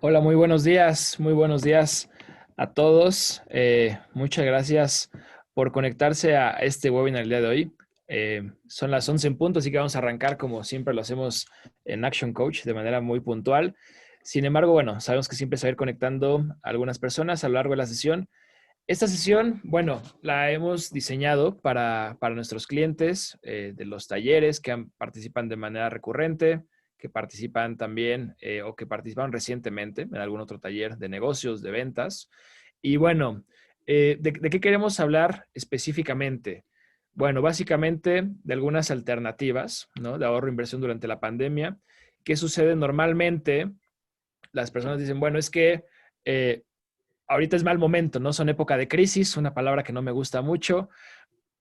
Hola, muy buenos días a todos. Muchas gracias por conectarse a este webinar el día de hoy. Son las 11 en punto, así que vamos a arrancar como siempre lo hacemos en Action Coach de manera muy puntual. Sin embargo, bueno, sabemos que siempre se va a ir conectando a algunas personas a lo largo de la sesión. Esta sesión, bueno, la hemos diseñado para nuestros clientes de los talleres participan de manera recurrente, que participan también o que participaron recientemente en algún otro taller de negocios, de ventas. Y bueno, ¿de qué queremos hablar específicamente? Bueno, básicamente de algunas alternativas, ¿no? De ahorro e inversión durante la pandemia. ¿Qué sucede normalmente? Las personas dicen, bueno, es que ahorita es mal momento, ¿no? Son época de crisis, una palabra que no me gusta mucho.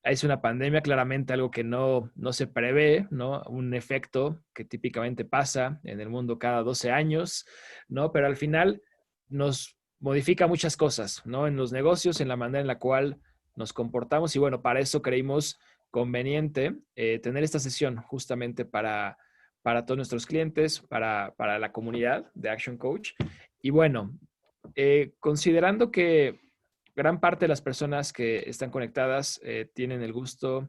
Es una pandemia, claramente algo que no se prevé, ¿no? Un efecto que típicamente pasa en el mundo cada 12 años, ¿no? Pero al final nos modifica muchas cosas, ¿no? En los negocios, en la manera en la cual nos comportamos. Y bueno, para eso creímos conveniente tener esta sesión justamente para todos nuestros clientes, para la comunidad de Action Coach. Y bueno, considerando que gran parte de las personas que están conectadas tienen el gusto,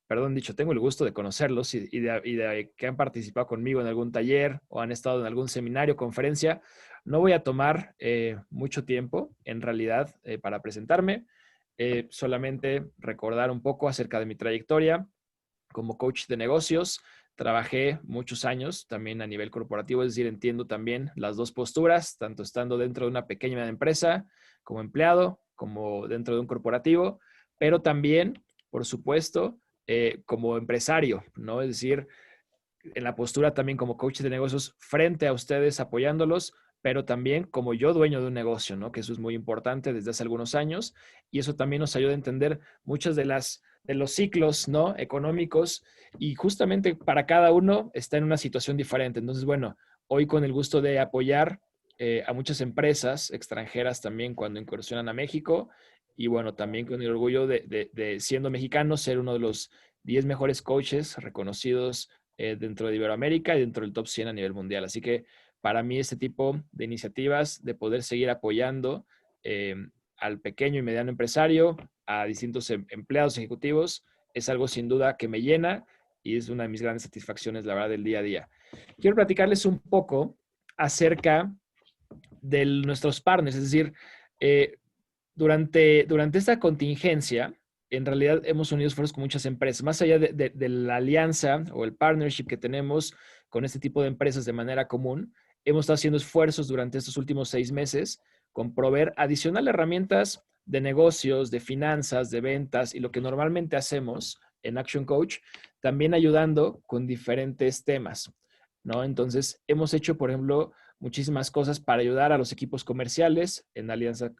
perdón dicho, tengo el gusto de conocerlos y de que han participado conmigo en algún taller o han estado en algún seminario, conferencia. No voy a tomar mucho tiempo, en realidad, para presentarme. Solamente recordar un poco acerca de mi trayectoria como coach de negocios. Trabajé muchos años también a nivel corporativo, es decir, entiendo también las dos posturas, tanto estando dentro de una pequeña empresa como empleado, como dentro de un corporativo, pero también, por supuesto, como empresario, ¿no? Es decir, en la postura también como coach de negocios frente a ustedes apoyándolos, pero también como yo dueño de un negocio, ¿no? Que eso es muy importante desde hace algunos años y eso también nos ayuda a entender muchas de los ciclos, ¿no? Económicos y justamente para cada uno está en una situación diferente. Entonces, bueno, hoy con el gusto de apoyar a muchas empresas extranjeras también cuando incursionan a México y bueno, también con el orgullo de siendo mexicano, ser uno de los 10 mejores coaches reconocidos dentro de Iberoamérica y dentro del top 100 a nivel mundial. Así que para mí este tipo de iniciativas de poder seguir apoyando eh, al pequeño y mediano empresario, a distintos empleados ejecutivos, es algo sin duda que me llena y es una de mis grandes satisfacciones, la verdad, del día a día. Quiero platicarles un poco acerca de nuestros partners, es decir, eh, durante esta contingencia, en realidad hemos unido esfuerzos con muchas empresas, más allá de la alianza o el partnership que tenemos con este tipo de empresas de manera común, hemos estado haciendo esfuerzos durante estos últimos 6 meses con proveer adicional herramientas de negocios, de finanzas, de ventas y lo que normalmente hacemos en Action Coach, también ayudando con diferentes temas, ¿no? Entonces, hemos hecho, por ejemplo, muchísimas cosas para ayudar a los equipos comerciales en alianza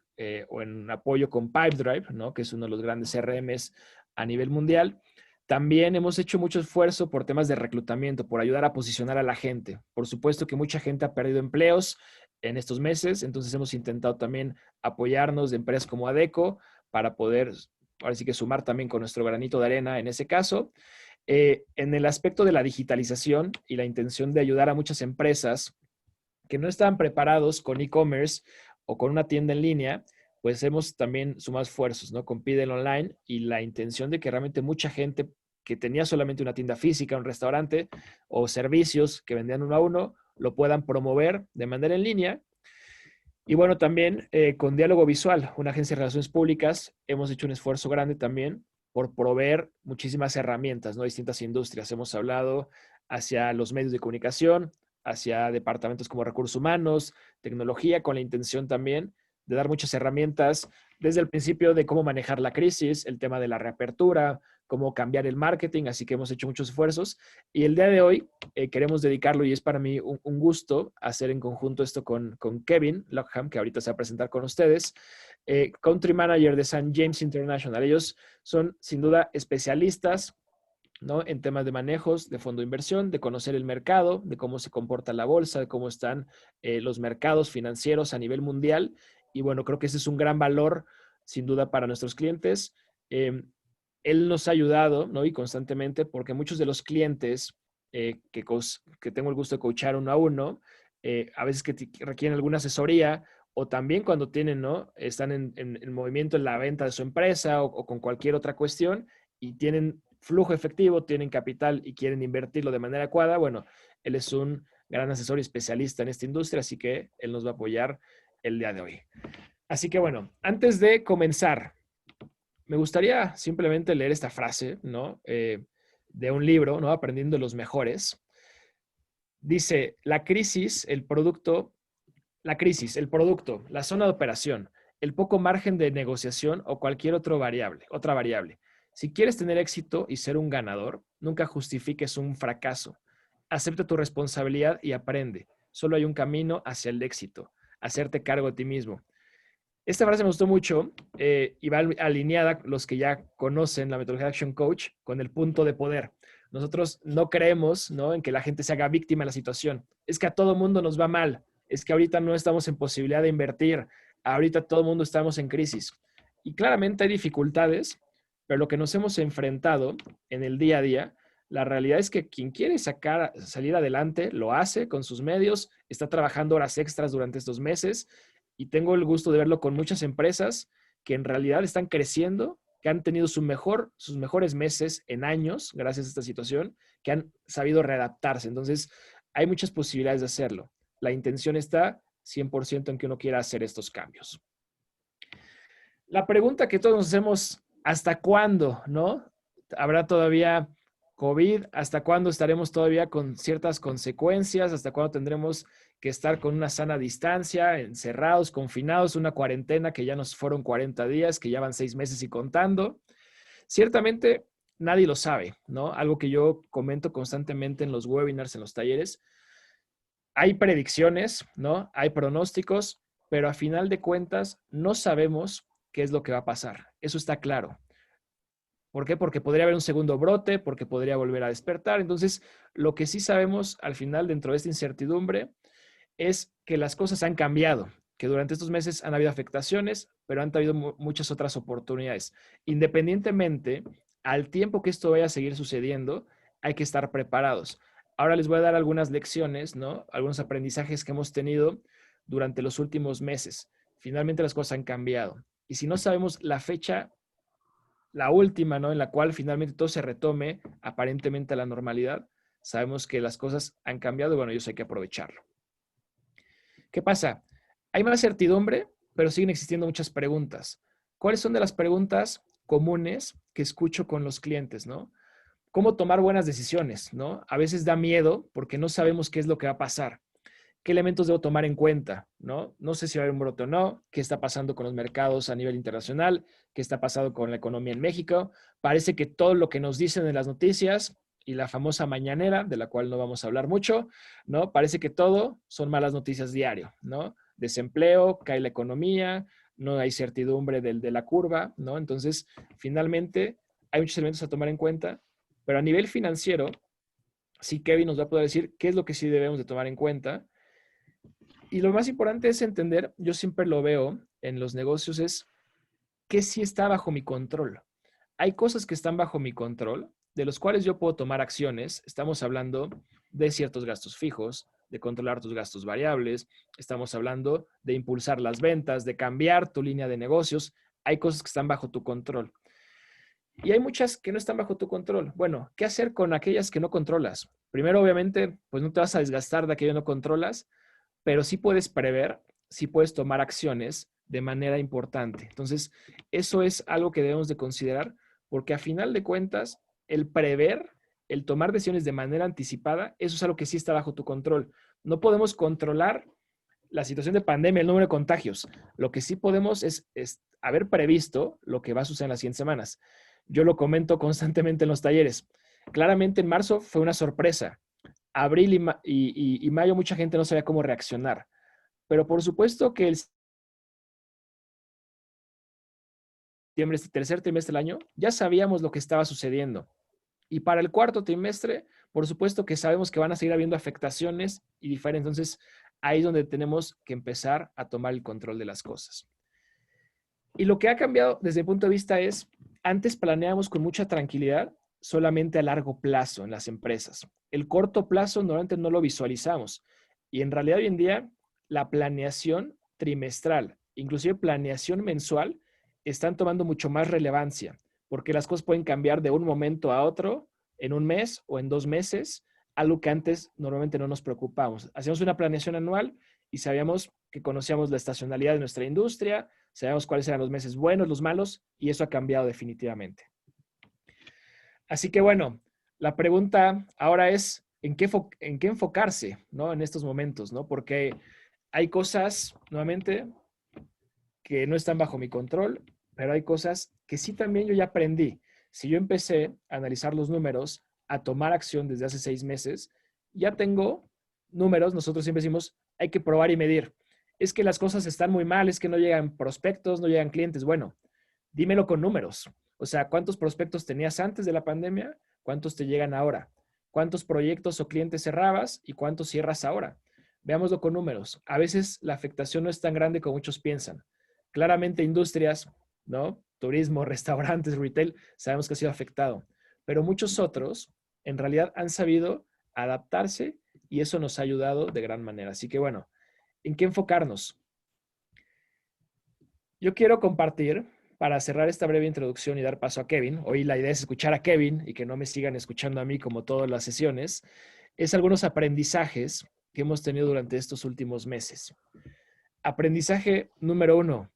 o en apoyo con Pipedrive, ¿no? Que es uno de los grandes CRMs a nivel mundial. También hemos hecho mucho esfuerzo por temas de reclutamiento, por ayudar a posicionar a la gente. Por supuesto que mucha gente ha perdido empleos en estos meses, entonces hemos intentado también apoyarnos de empresas como Adeco para poder, ahora sí que sumar también con nuestro granito de arena en ese caso. En el aspecto de la digitalización y la intención de ayudar a muchas empresas que no estaban preparados con e-commerce o con una tienda en línea, pues hemos también sumado esfuerzos, ¿no? Con Pidel Online y la intención de que realmente mucha gente que tenía solamente una tienda física, un restaurante o servicios que vendían uno a uno, lo puedan promover de manera en línea. Y bueno, también con Diálogo Visual, una agencia de relaciones públicas, hemos hecho un esfuerzo grande también por proveer muchísimas herramientas, ¿no? Distintas industrias. Hemos hablado hacia los medios de comunicación, hacia departamentos como recursos humanos, tecnología, con la intención también de dar muchas herramientas desde el principio de cómo manejar la crisis, el tema de la reapertura, cómo cambiar el marketing, así que hemos hecho muchos esfuerzos. Y el día de hoy queremos dedicarlo y es para mí un gusto hacer en conjunto esto con Kevin Luckham, que ahorita se va a presentar con ustedes, Country Manager de St. James International. Ellos son sin duda especialistas, ¿no? En temas de manejos de fondo de inversión, de conocer el mercado, de cómo se comporta la bolsa, de cómo están los mercados financieros a nivel mundial. Y bueno, creo que ese es un gran valor, sin duda, para nuestros clientes. Eh, Él nos ha ayudado, ¿no? Y constantemente, porque muchos de los clientes que tengo el gusto de coachar uno a uno, a veces que requieren alguna asesoría, o también cuando tienen, ¿no? Están en movimiento en la venta de su empresa o con cualquier otra cuestión y tienen flujo efectivo, tienen capital y quieren invertirlo de manera adecuada. Bueno, él es un gran asesor y especialista en esta industria, así que él nos va a apoyar el día de hoy. Así que bueno, antes de comenzar, me gustaría simplemente leer esta frase, ¿no? De un libro, ¿no? Aprendiendo los mejores. Dice, la crisis, el producto, la zona de operación, el poco margen de negociación o cualquier otra variable. Si quieres tener éxito y ser un ganador, nunca justifiques un fracaso. Acepta tu responsabilidad y aprende. Solo hay un camino hacia el éxito, hacerte cargo de ti mismo. Esta frase me gustó mucho y va alineada, los que ya conocen la metodología de Action Coach, con el punto de poder. Nosotros no creemos, ¿no?, en que la gente se haga víctima de la situación. Es que a todo mundo nos va mal. Es que ahorita no estamos en posibilidad de invertir. Ahorita todo el mundo estamos en crisis. Y claramente hay dificultades, pero lo que nos hemos enfrentado en el día a día, la realidad es que quien quiere salir adelante, lo hace con sus medios, está trabajando horas extras durante estos meses y tengo el gusto de verlo con muchas empresas que en realidad están creciendo, que han tenido sus mejores meses en años gracias a esta situación, que han sabido readaptarse. Entonces, hay muchas posibilidades de hacerlo. La intención está 100% en que uno quiera hacer estos cambios. La pregunta que todos nos hacemos, ¿hasta cuándo, no? ¿Habrá todavía COVID? ¿Hasta cuándo estaremos todavía con ciertas consecuencias? ¿Hasta cuándo tendremos que estar con una sana distancia, encerrados, confinados, una cuarentena que ya nos fueron 40 días, que ya van 6 meses y contando? Ciertamente nadie lo sabe, ¿no? Algo que yo comento constantemente en los webinars, en los talleres. Hay predicciones, ¿no? Hay pronósticos, pero a final de cuentas no sabemos qué es lo que va a pasar. Eso está claro. ¿Por qué? Porque podría haber un segundo brote, porque podría volver a despertar. Entonces, lo que sí sabemos al final dentro de esta incertidumbre es que las cosas han cambiado, que durante estos meses han habido afectaciones, pero han habido muchas otras oportunidades. Independientemente, al tiempo que esto vaya a seguir sucediendo, hay que estar preparados. Ahora les voy a dar algunas lecciones, ¿no? Algunos aprendizajes que hemos tenido durante los últimos meses. Finalmente las cosas han cambiado. Y si no sabemos la fecha, la última, ¿no?, en la cual finalmente todo se retome aparentemente a la normalidad, sabemos que las cosas han cambiado y bueno, eso hay que aprovecharlo. ¿Qué pasa? Hay más certidumbre, pero siguen existiendo muchas preguntas. ¿Cuáles son de las preguntas comunes que escucho con los clientes, no? ¿Cómo tomar buenas decisiones, no? A veces da miedo porque no sabemos qué es lo que va a pasar. ¿Qué elementos debo tomar en cuenta, no? No sé si va a haber un brote o no. ¿Qué está pasando con los mercados a nivel internacional? ¿Qué está pasando con la economía en México? Parece que todo lo que nos dicen en las noticias y la famosa mañanera, de la cual no vamos a hablar mucho, ¿no? Parece que todo son malas noticias diario, ¿no? Desempleo, cae la economía, no hay certidumbre de la curva, ¿no? Entonces, finalmente, hay muchos elementos a tomar en cuenta, pero a nivel financiero, sí, Kevin nos va a poder decir qué es lo que sí debemos de tomar en cuenta. Y lo más importante es entender, yo siempre lo veo en los negocios, es que sí está bajo mi control. Hay cosas que están bajo mi control, de los cuales yo puedo tomar acciones. Estamos hablando de ciertos gastos fijos, de controlar tus gastos variables. Estamos hablando de impulsar las ventas, de cambiar tu línea de negocios. Hay cosas que están bajo tu control. Y hay muchas que no están bajo tu control. Bueno, ¿qué hacer con aquellas que no controlas? Primero, obviamente, pues no te vas a desgastar de aquello que no controlas, pero sí puedes prever, sí puedes tomar acciones de manera importante. Entonces, eso es algo que debemos de considerar, porque a final de cuentas, el prever, el tomar decisiones de manera anticipada, eso es algo que sí está bajo tu control. No podemos controlar la situación de pandemia, el número de contagios. Lo que sí podemos es haber previsto lo que va a suceder en las siguientes semanas. Yo lo comento constantemente en los talleres. Claramente en marzo fue una sorpresa. Abril y mayo mucha gente no sabía cómo reaccionar. Pero por supuesto que el septiembre, este tercer trimestre del año, ya sabíamos lo que estaba sucediendo. Y para el cuarto trimestre, por supuesto que sabemos que van a seguir habiendo afectaciones y diferentes. Entonces, ahí es donde tenemos que empezar a tomar el control de las cosas. Y lo que ha cambiado desde mi punto de vista es, antes planeábamos con mucha tranquilidad solamente a largo plazo en las empresas. El corto plazo normalmente no lo visualizamos. Y en realidad hoy en día la planeación trimestral, inclusive planeación mensual, están tomando mucho más relevancia, porque las cosas pueden cambiar de un momento a otro, en un mes o en 2 meses, algo que antes normalmente no nos preocupamos. Hacíamos una planeación anual y sabíamos que conocíamos la estacionalidad de nuestra industria, sabíamos cuáles eran los meses buenos, los malos, y eso ha cambiado definitivamente. Así que bueno, la pregunta ahora es, ¿en qué enfocarse, ¿no? En estos momentos, ¿no? Porque hay cosas, nuevamente, que no están bajo mi control, pero hay cosas que sí también yo ya aprendí. Si yo empecé a analizar los números, a tomar acción desde hace 6 meses, ya tengo números, nosotros siempre decimos, hay que probar y medir. Es que las cosas están muy mal, es que no llegan prospectos, no llegan clientes. Bueno, dímelo con números. O sea, ¿cuántos prospectos tenías antes de la pandemia? ¿Cuántos te llegan ahora? ¿Cuántos proyectos o clientes cerrabas y cuántos cierras ahora? Veámoslo con números. A veces la afectación no es tan grande como muchos piensan. Claramente industrias, ¿no? Turismo, restaurantes, retail, sabemos que ha sido afectado. Pero muchos otros en realidad han sabido adaptarse y eso nos ha ayudado de gran manera. Así que bueno, ¿en qué enfocarnos? Yo quiero compartir, para cerrar esta breve introducción y dar paso a Kevin, hoy la idea es escuchar a Kevin y que no me sigan escuchando a mí como todas las sesiones, es algunos aprendizajes que hemos tenido durante estos últimos meses. Aprendizaje número 1.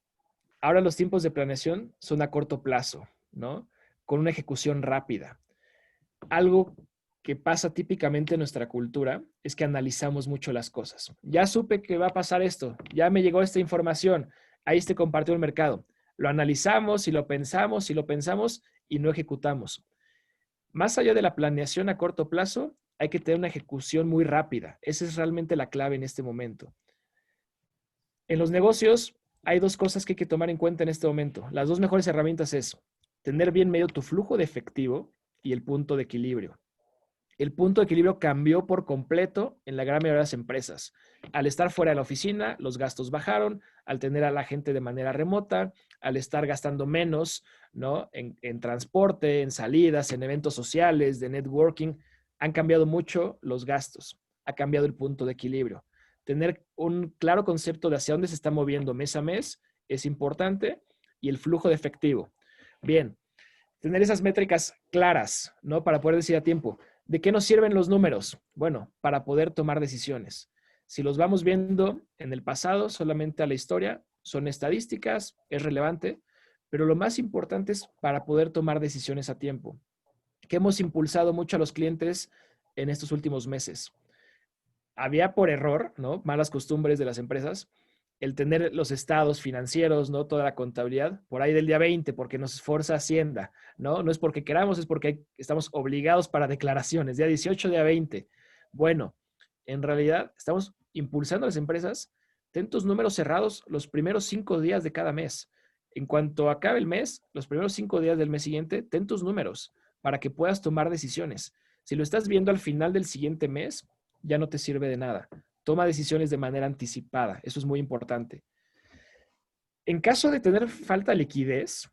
Ahora los tiempos de planeación son a corto plazo, ¿no? Con una ejecución rápida. Algo que pasa típicamente en nuestra cultura es que analizamos mucho las cosas. Ya supe que va a pasar esto, ya me llegó esta información, ahí te compartió el mercado. Lo analizamos y lo pensamos y no ejecutamos. Más allá de la planeación a corto plazo, hay que tener una ejecución muy rápida. Esa es realmente la clave en este momento. En los negocios hay dos cosas que hay que tomar en cuenta en este momento. Las dos mejores herramientas es tener bien medio tu flujo de efectivo y el punto de equilibrio. El punto de equilibrio cambió por completo en la gran mayoría de las empresas. Al estar fuera de la oficina, los gastos bajaron, al tener a la gente de manera remota, al estar gastando menos, ¿no? En transporte, en salidas, en eventos sociales, de networking, han cambiado mucho los gastos. Ha cambiado el punto de equilibrio. Tener un claro concepto de hacia dónde se está moviendo mes a mes es importante y el flujo de efectivo. Bien, tener esas métricas claras, ¿no? Para poder decir a tiempo, ¿de qué nos sirven los números? Bueno, para poder tomar decisiones. Si los vamos viendo en el pasado, solamente a la historia, son estadísticas, es relevante, pero lo más importante es para poder tomar decisiones a tiempo, que hemos impulsado mucho a los clientes en estos últimos meses. Había por error, ¿no? Malas costumbres de las empresas, el tener los estados financieros, ¿no? Toda la contabilidad, por ahí del día 20, porque nos esfuerza Hacienda, ¿no? No es porque queramos, es porque estamos obligados para declaraciones, día 18, día 20. Bueno, en realidad estamos impulsando a las empresas, ten tus números cerrados los primeros 5 días de cada mes. En cuanto acabe el mes, los primeros 5 días del mes siguiente, ten tus números para que puedas tomar decisiones. Si lo estás viendo al final del siguiente mes, ya no te sirve de nada. Toma decisiones de manera anticipada. Eso es muy importante. En caso de tener falta de liquidez,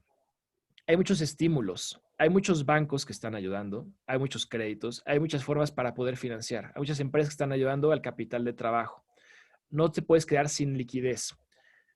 hay muchos estímulos. Hay muchos bancos que están ayudando, hay muchos créditos, hay muchas formas para poder financiar. Hay muchas empresas que están ayudando al capital de trabajo. No te puedes quedar sin liquidez.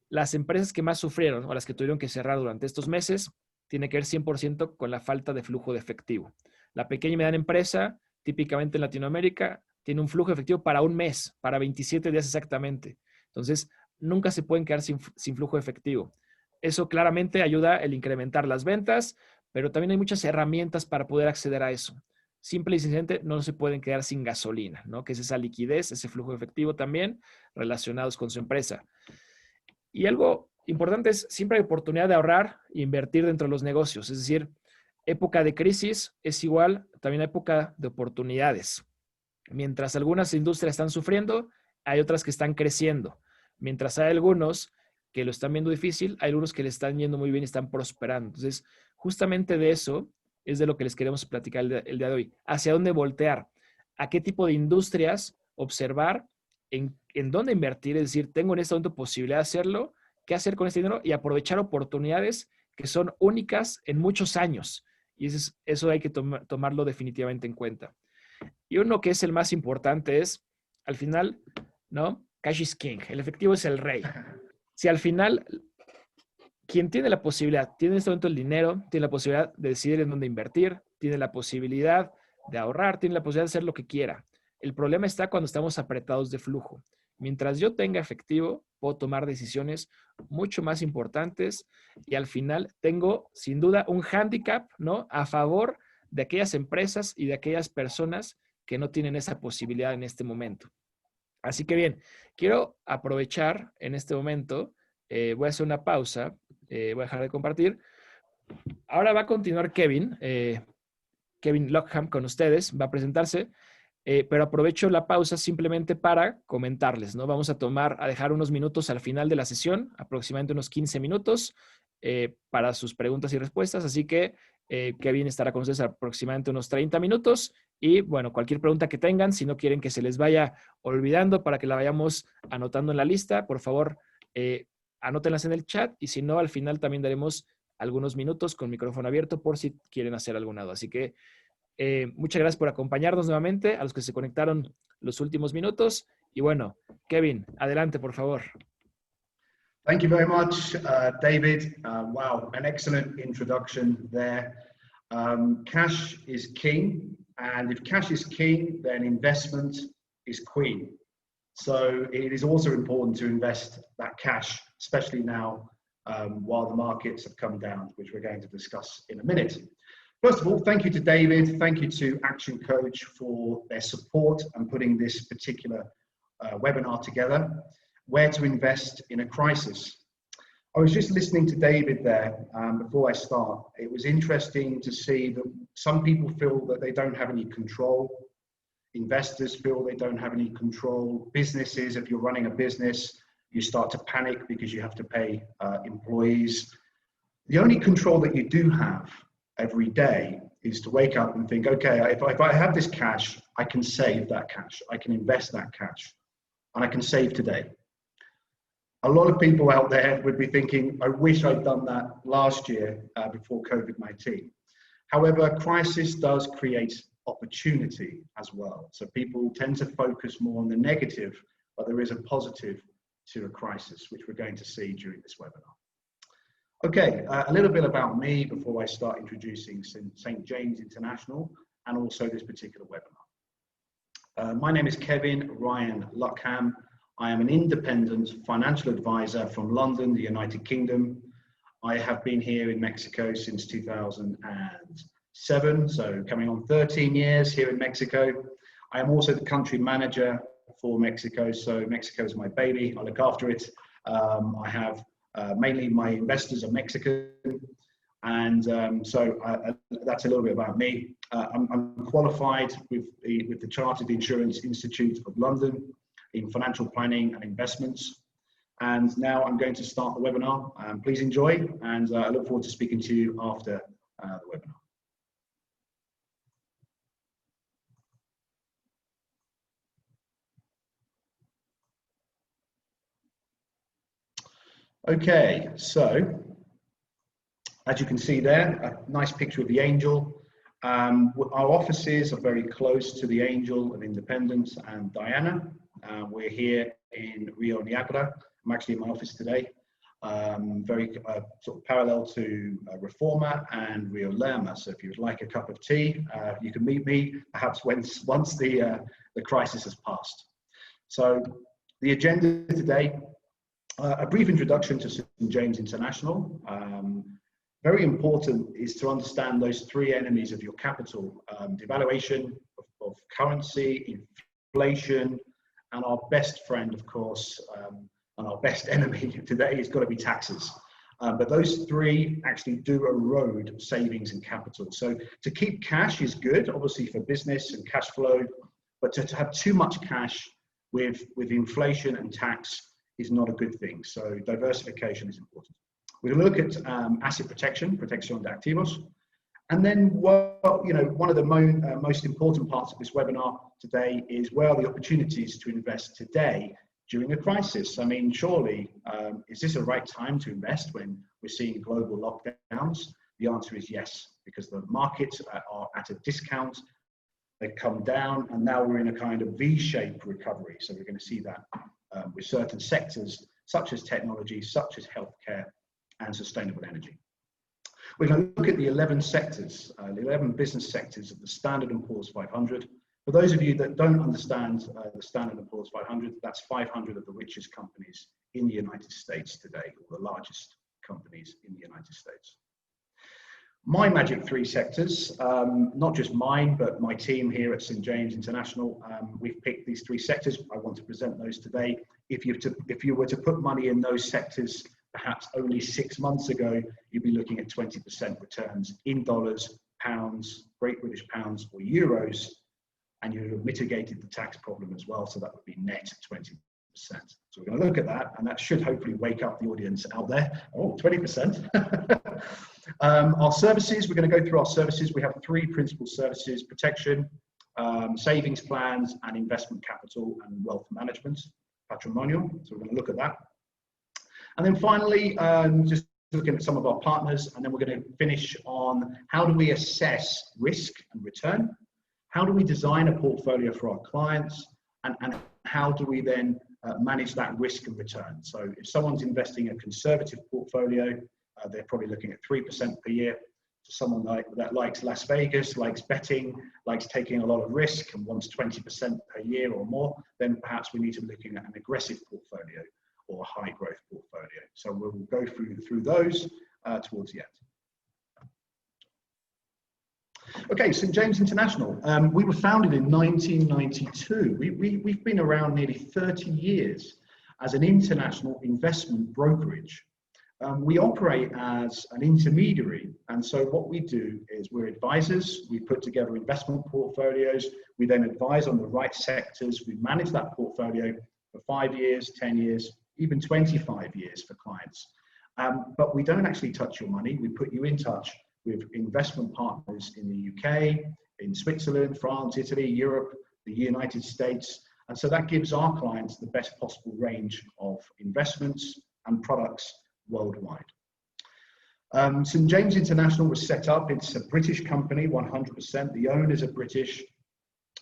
Las empresas que más sufrieron o las que tuvieron que cerrar durante estos meses tiene que ver 100% con la falta de flujo de efectivo. La pequeña y mediana empresa, típicamente en Latinoamérica, tiene un flujo de efectivo para un mes, para 27 días exactamente. Entonces, nunca se pueden quedar sin flujo de efectivo. Eso claramente ayuda el incrementar las ventas, pero también hay muchas herramientas para poder acceder a eso. Simple y sencillamente no se pueden quedar sin gasolina, ¿no? Que es esa liquidez, ese flujo de efectivo también relacionados con su empresa. Y algo importante es, siempre hay oportunidad de ahorrar e invertir dentro de los negocios. Es decir, época de crisis es igual también a época de oportunidades. Mientras algunas industrias están sufriendo, hay otras que están creciendo. Mientras hay algunos que lo están viendo difícil, hay algunos que le están yendo muy bien y están prosperando. Entonces, justamente de eso es de lo que les queremos platicar el día de hoy. ¿Hacia dónde voltear? ¿A qué tipo de industrias observar? ¿En dónde invertir? Es decir, tengo en este momento posibilidad de hacerlo, qué hacer con este dinero y aprovechar oportunidades que son únicas en muchos años. Y eso hay que tomarlo definitivamente en cuenta. Y uno que es el más importante es, al final, ¿no? Cash is king, el efectivo es el rey. Si al final quien tiene la posibilidad, tiene en este momento el dinero, tiene la posibilidad de decidir en dónde invertir, tiene la posibilidad de ahorrar, tiene la posibilidad de hacer lo que quiera. El problema está cuando estamos apretados de flujo. Mientras yo tenga efectivo, puedo tomar decisiones mucho más importantes y al final tengo, sin duda, un hándicap, ¿no?, a favor de aquellas empresas y de aquellas personas que no tienen esa posibilidad en este momento. Así que bien, quiero aprovechar en este momento, voy a hacer una pausa, voy a dejar de compartir. Ahora va a continuar Kevin, Kevin Luckham con ustedes, va a presentarse, pero aprovecho la pausa simplemente para comentarles, ¿no? Vamos a dejar unos minutos al final de la sesión, aproximadamente unos 15 minutos, para sus preguntas y respuestas, así que Kevin estará con ustedes aproximadamente unos 30 minutos y bueno, cualquier pregunta que tengan, si no quieren que se les vaya olvidando para que la vayamos anotando en la lista, por favor, anótenlas en el chat y si no, al final también daremos algunos minutos con micrófono abierto por si quieren hacer alguna duda. Así que muchas gracias por acompañarnos nuevamente, a los que se conectaron los últimos minutos. Y bueno, Kevin, adelante, por favor. Thank you very much, David. Wow, an excellent introduction there. Cash is king, and if cash is king, then investment is queen. So it is also important to invest that cash, especially now while the markets have come down, which we're going to discuss in a minute. First of all, thank you to David, thank you to ActionCOACH for their support and putting this particular webinar together, where to invest in a crisis. I was just listening to David there before I start. It was interesting to see that some people feel that they don't have any control. Investors feel they don't have any control. Businesses, if you're running a business, you start to panic because you have to pay employees. The only control that you do have every day is to wake up and think, okay, if I have this cash, I can save that cash, I can invest that cash, and I can save today. A lot of people out there would be thinking, I wish I'd done that last year before COVID-19. However, crisis does create opportunity as well. So people tend to focus more on the negative, but there is a positive to a crisis, which we're going to see during this webinar. Okay, a little bit about me before I start introducing St. James International and also this particular webinar. My name is Kevin Ryan Luckham. I am an independent financial advisor from London, the United Kingdom. I have been here in Mexico since 2007, so coming on 13 years here in Mexico. I am also the country manager for Mexico, so Mexico is my baby. I look after it. I have mainly my investors are Mexican, and so that's a little bit about me. I'm qualified with the Chartered Insurance Institute of London in financial planning and investments. And now I'm going to start the webinar. Please enjoy, and I look forward to speaking to you after the webinar. Okay, so as you can see there, a nice picture of the angel. Our offices are very close to the Angel of Independence and Diana. We're here in Rio Negro. I'm actually in my office today, very sort of parallel to Reforma and Rio Lerma. So if you'd like a cup of tea, you can meet me perhaps once the crisis has passed. So the agenda today, a brief introduction to St. James International. Very important is to understand those three enemies of your capital: devaluation of currency, inflation, and our best friend, of course, and our best enemy today has got to be taxes. But those three actually do erode savings and capital. So to keep cash is good, obviously, for business and cash flow, but to have too much cash with inflation and tax is not a good thing. So diversification is important. We're going to look at asset protection, protección de activos. And then, well, you know, one of the most important parts of this webinar today is where are the opportunities to invest today during a crisis? I mean, surely, is this a right time to invest when we're seeing global lockdowns? The answer is yes, because the markets are at a discount. they've come down, and now we're in a kind of V-shaped recovery. So we're going to see that with certain sectors, such as technology, such as healthcare, and sustainable energy. We're going to look at the 11 sectors, the 11 business sectors of the Standard & Poor's 500. For those of you that don't understand the Standard & Poor's 500, that's 500 of the richest companies in the United States today, or the largest companies in the United States. My magic 3 sectors, not just mine, but my team here at St. James International, we've picked these 3 sectors. I want to present those today. If you were to put money in those sectors, perhaps only 6 months ago, you'd be looking at 20% returns in dollars, pounds, Great British pounds, or euros, and you'd have mitigated the tax problem as well, so that would be net 20%. So we're going to look at that, and that should hopefully wake up the audience out there. Oh, 20%. Our services, we're going to go through our services. We have 3 principal services: protection, savings plans, and investment capital and wealth management, patrimonial. So we're going to look at that. And then finally, just looking at some of our partners, and then we're going to finish on how do we assess risk and return, how do we design a portfolio for our clients, and how do we then manage that risk and return. So if someone's investing in a conservative portfolio, they're probably looking at 3% per year. To someone that likes Las Vegas, likes betting, likes taking a lot of risk and wants 20% per year or more, then perhaps we need to be looking at an aggressive portfolio or a high growth portfolio. So we'll go through those towards the end. Okay, St. James International. We were founded in 1992. We've been around nearly 30 years as an international investment brokerage. We operate as an intermediary, and so what we do is we're advisors. We put together investment portfolios. We then advise on the right sectors. We manage that portfolio for 5 years, 10 years, even 25 years for clients. But we don't actually touch your money. We put you in touch with investment partners in the UK, in Switzerland, France, Italy, Europe, the United States. And so that gives our clients the best possible range of investments and products worldwide. St. James International was set up. It's a British company, 100%. The owners are British.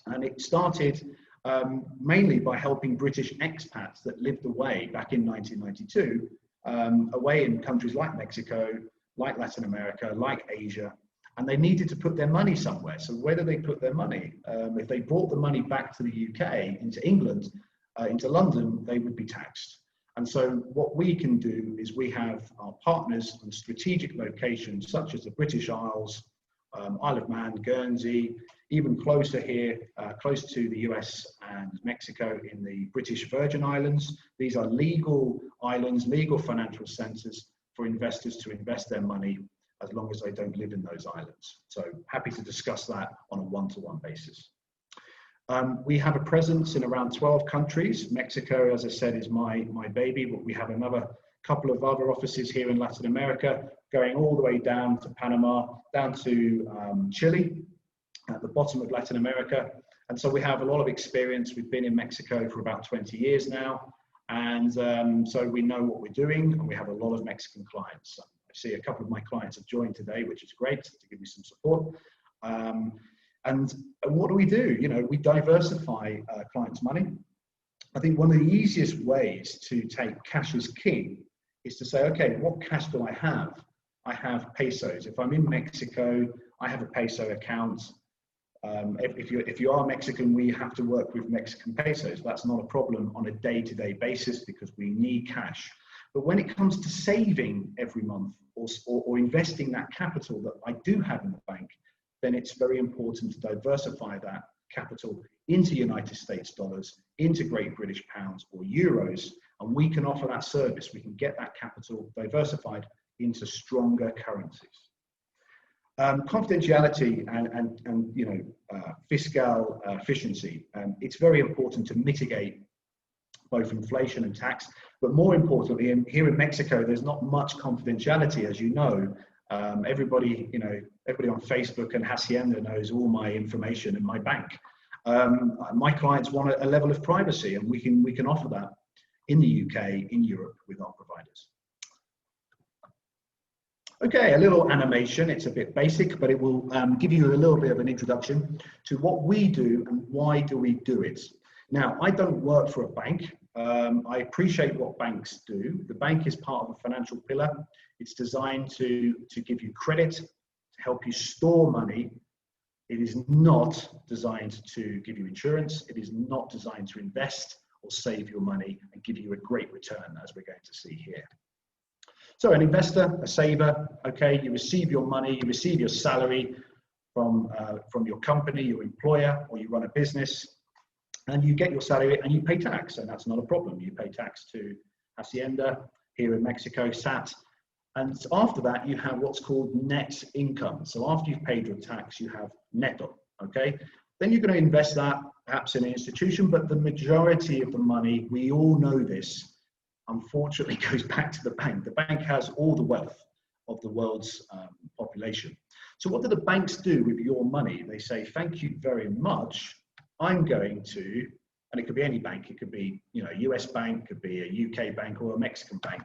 And it started mainly by helping British expats that lived away back in 1992, away in countries like Mexico, like Latin America, like Asia, and they needed to put their money somewhere. So where do they put their money? If they brought the money back to the UK, into England, into London, they would be taxed. And so what we can do is we have our partners on strategic locations such as the British Isles, Isle of Man, Guernsey, even closer here, close to the US and Mexico in the British Virgin Islands. These are legal islands, legal financial centers for investors to invest their money as long as they don't live in those islands. So happy to discuss that on a one-to-one basis. We have a presence in around 12 countries. Mexico, as I said, is my baby, but we have another couple of other offices here in Latin America, going all the way down to Panama, down to Chile, at the bottom of Latin America. And so we have a lot of experience. We've been in Mexico for about 20 years now. And so we know what we're doing, and we have a lot of Mexican clients. I see a couple of my clients have joined today, which is great, to give me some support. And what do? You know, we diversify clients' money. I think one of the easiest ways to take cash as king is to say, okay, what cash do I have? I have pesos. If I'm in Mexico, I have a peso account. If you are Mexican, we have to work with Mexican pesos. That's not a problem on a day-to-day basis because we need cash. But when it comes to saving every month or investing that capital that I do have in the bank, then it's very important to diversify that capital into United States dollars, into Great British pounds or euros, and we can offer that service. We can get that capital diversified into stronger currencies. Confidentiality and you know, fiscal efficiency. It's very important to mitigate both inflation and tax, but more importantly, here in Mexico, there's not much confidentiality, as you know. Everybody on Facebook and Hacienda knows all my information in my bank. My clients want a level of privacy, and we can offer that in the UK, in Europe, with our providers. Okay, a little animation. It's a bit basic, but it will give you a little bit of an introduction to what we do and why do we do it. Now, I don't work for a bank. I appreciate what banks do. The bank is part of a financial pillar. It's designed to give you credit, to help you store money. It is not designed to give you insurance. It is not designed to invest or save your money and give you a great return, as we're going to see here. So an investor, a saver, okay, you receive your money, you receive your salary from your company, your employer, or you run a business, and you get your salary and you pay tax, and that's not a problem. You pay tax to Hacienda here in Mexico, SAT, and after that you have what's called net income. So after you've paid your tax, you have netto, okay? Then you're going to invest that perhaps in an institution, but the majority of the money, we all know this, unfortunately goes back to the bank. The bank has all the wealth of the world's population. So what do the banks do with your money? They say, thank you very much. I'm going to, and it could be any bank. It could be, a US bank, could be a UK bank or a Mexican bank.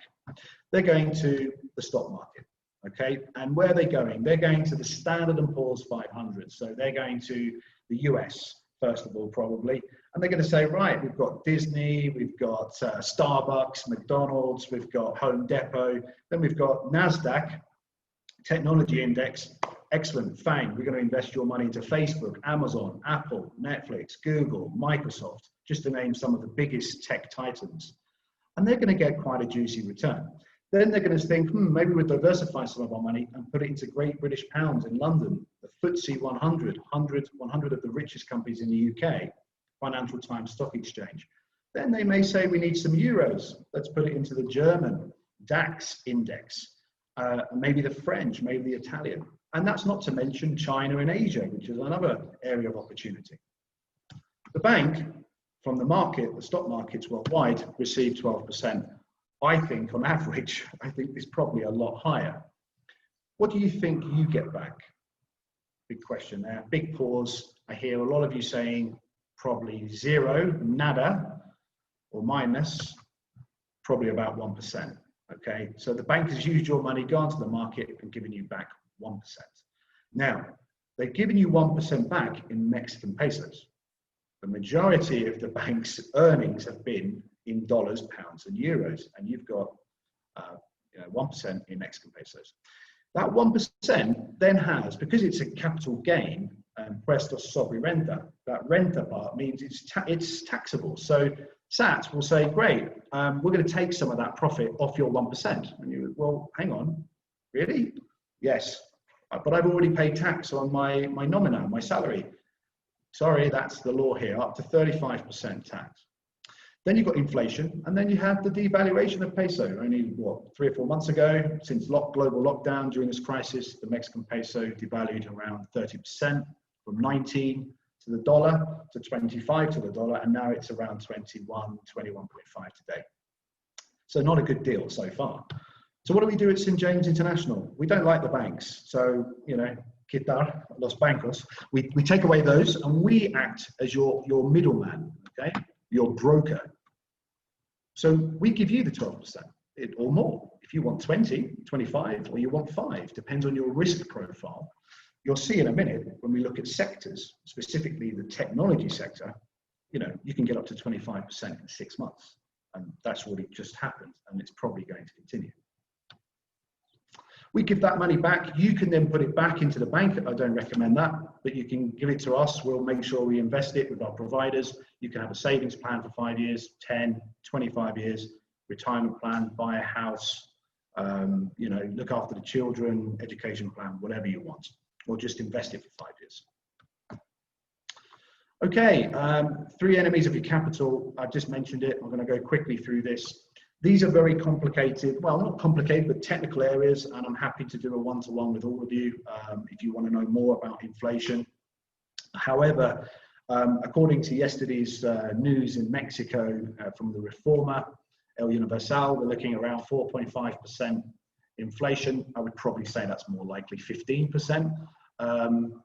They're going to the stock market, okay? And where are they going? They're going to the Standard & Poor's 500. So they're going to the US, first of all, probably. And they're going to say, right, we've got Disney, we've got Starbucks, McDonald's, we've got Home Depot, then we've got NASDAQ, Technology Index. Excellent, fine. We're going to invest your money into Facebook, Amazon, Apple, Netflix, Google, Microsoft, just to name some of the biggest tech titans. And they're going to get quite a juicy return. Then they're going to think, maybe we'll diversify some of our money and put it into Great British Pounds in London, the FTSE 100 of the richest companies in the UK, Financial Times Stock Exchange. Then they may say we need some euros. Let's put it into the German DAX index, maybe the French, maybe the Italian. And that's not to mention China and Asia, which is another area of opportunity. The bank, from the market, the stock markets worldwide, receive 12%. I think on average, I think it's probably a lot higher. What do you think you get back? Big question there, big pause. I hear a lot of you saying probably zero, nada, or minus, probably about 1%, okay? So the bank has used your money, gone to the market and given you back 1%. Now, they've given you 1% back in Mexican pesos. The majority of the bank's earnings have been in dollars, pounds, and euros, and you've got 1% in Mexican pesos. That 1% then has, because it's a capital gain, impuestos sobre renta, that renta part means it's taxable. So SAT will say, great, we're going to take some of that profit off your 1%. And you, well, hang on, really? Yes, but I've already paid tax on my nomina, my salary. Sorry, that's the law here, up to 35% tax. Then you've got inflation, and then you have the devaluation of peso. Only, 3 or 4 months ago, since global lockdown during this crisis, the Mexican peso devalued around 30%, from 19 to the dollar to 25 to the dollar, and now it's around 21, 21.5 today. So not a good deal so far. So what do we do at St. James International? We don't like the banks. So, quitar los bancos. We take away those, and we act as your middleman, okay? Your broker. So we give you the 12% or more. If you want 20, 25, or you want 5, depends on your risk profile. You'll see in a minute when we look at sectors, specifically the technology sector, you can get up to 25% in 6 months. And that's what it just happened, and it's probably going to continue. We give that money back. You can then put it back into the bank. I don't recommend that, but you can give it to us. We'll make sure we invest it with our providers. You can have a savings plan for 5 years, 10, 25 years, retirement plan, buy a house, look after the children, education plan, whatever you want, or just invest it for 5 years. Okay, 3 enemies of your capital. I've just mentioned it. I'm going to go quickly through this. These are very complicated, well, not complicated, but technical areas, and I'm happy to do a one-to-one with all of you if you want to know more about inflation. However, according to yesterday's news in Mexico from the Reforma, El Universal, we're looking around 4.5% inflation. I would probably say that's more likely 15%.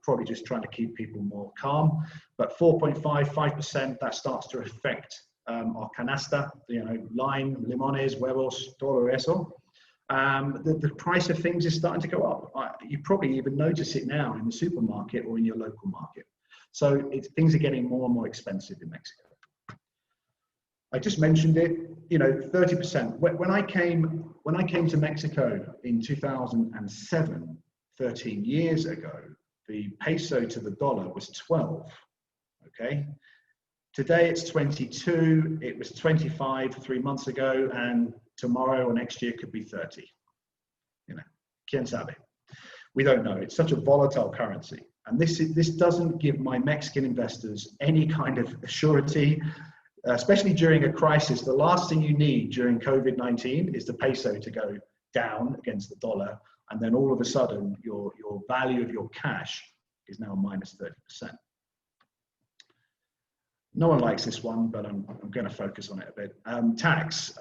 Probably just trying to keep people more calm. But 5%, that starts to affect our canasta, lime, limones, huevos, todo eso. The price of things is starting to go up. You probably even notice it now in the supermarket or in your local market. So things are getting more and more expensive in Mexico. I just mentioned it, 30%. When I came to Mexico in 2007, 13 years ago, the peso to the dollar was 12, okay? Today it's 22, it was 25 3 months ago, and tomorrow or next year could be 30. Quién sabe? We don't know. It's such a volatile currency. And this doesn't give my Mexican investors any kind of surety, especially during a crisis. The last thing you need during COVID-19 is the peso to go down against the dollar, and then all of a sudden your value of your cash is now minus 30%. No one likes this one, but I'm going to focus on it a bit. Tax.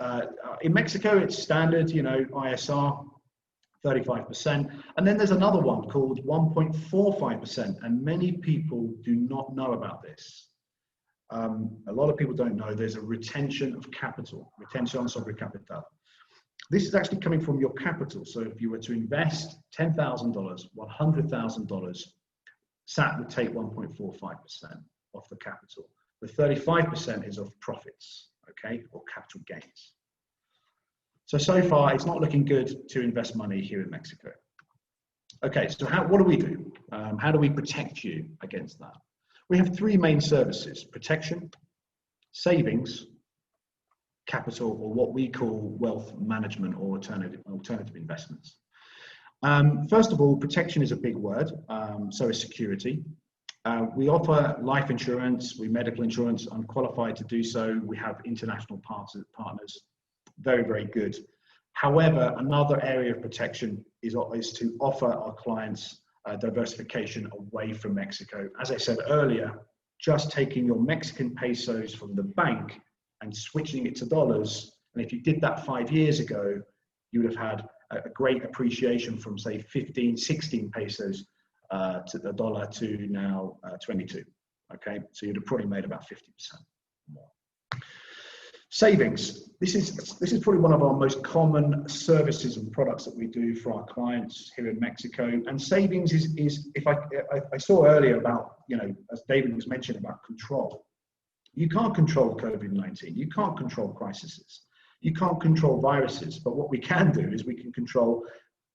In Mexico, it's standard, ISR, 35%. And then there's another one called 1.45%, and many people do not know about this. A lot of people don't know there's a retention of capital, retención sobre capital. This is actually coming from your capital. So if you were to invest $10,000, $100,000, SAT would take 1.45% off the capital. The 35% is of profits, okay, or capital gains. So far, it's not looking good to invest money here in Mexico. Okay, so what do we do? How do we protect you against that? We have three main services: protection, savings, capital, or what we call wealth management or alternative investments. First of all, protection is a big word, so is security. We offer life insurance, medical insurance. I'm qualified to do so. We have international partners, very, very good. However, another area of protection is to offer our clients diversification away from Mexico. As I said earlier, just taking your Mexican pesos from the bank and switching it to dollars, and if you did that 5 years ago, you would have had a great appreciation from, say, 15, 16 pesos to the dollar to now 22, okay? So you'd have probably made about 50% more. Savings. This is probably one of our most common services and products that we do for our clients here in Mexico. And savings is if I saw earlier about, as David was mentioning about control. You can't control COVID-19. You can't control crises. You can't control viruses. But what we can do is we can control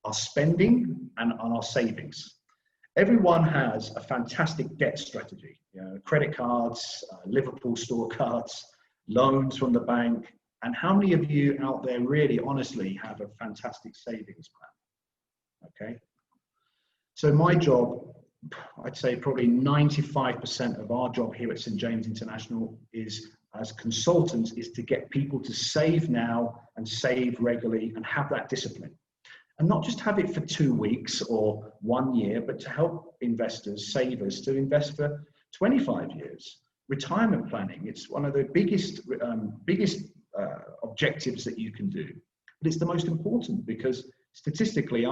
our spending and our savings. Everyone has a fantastic debt strategy. Credit cards, Liverpool store cards, loans from the bank. And how many of you out there really honestly have a fantastic savings plan? Okay. So my job, I'd say probably 95% of our job here at St. James International is, as consultants, is to get people to save now and save regularly and have that discipline. And not just have it for 2 weeks or 1 year, but to help investors, savers, to invest for 25 years. Retirement planning, it's one of the biggest objectives that you can do. But it's the most important because statistically,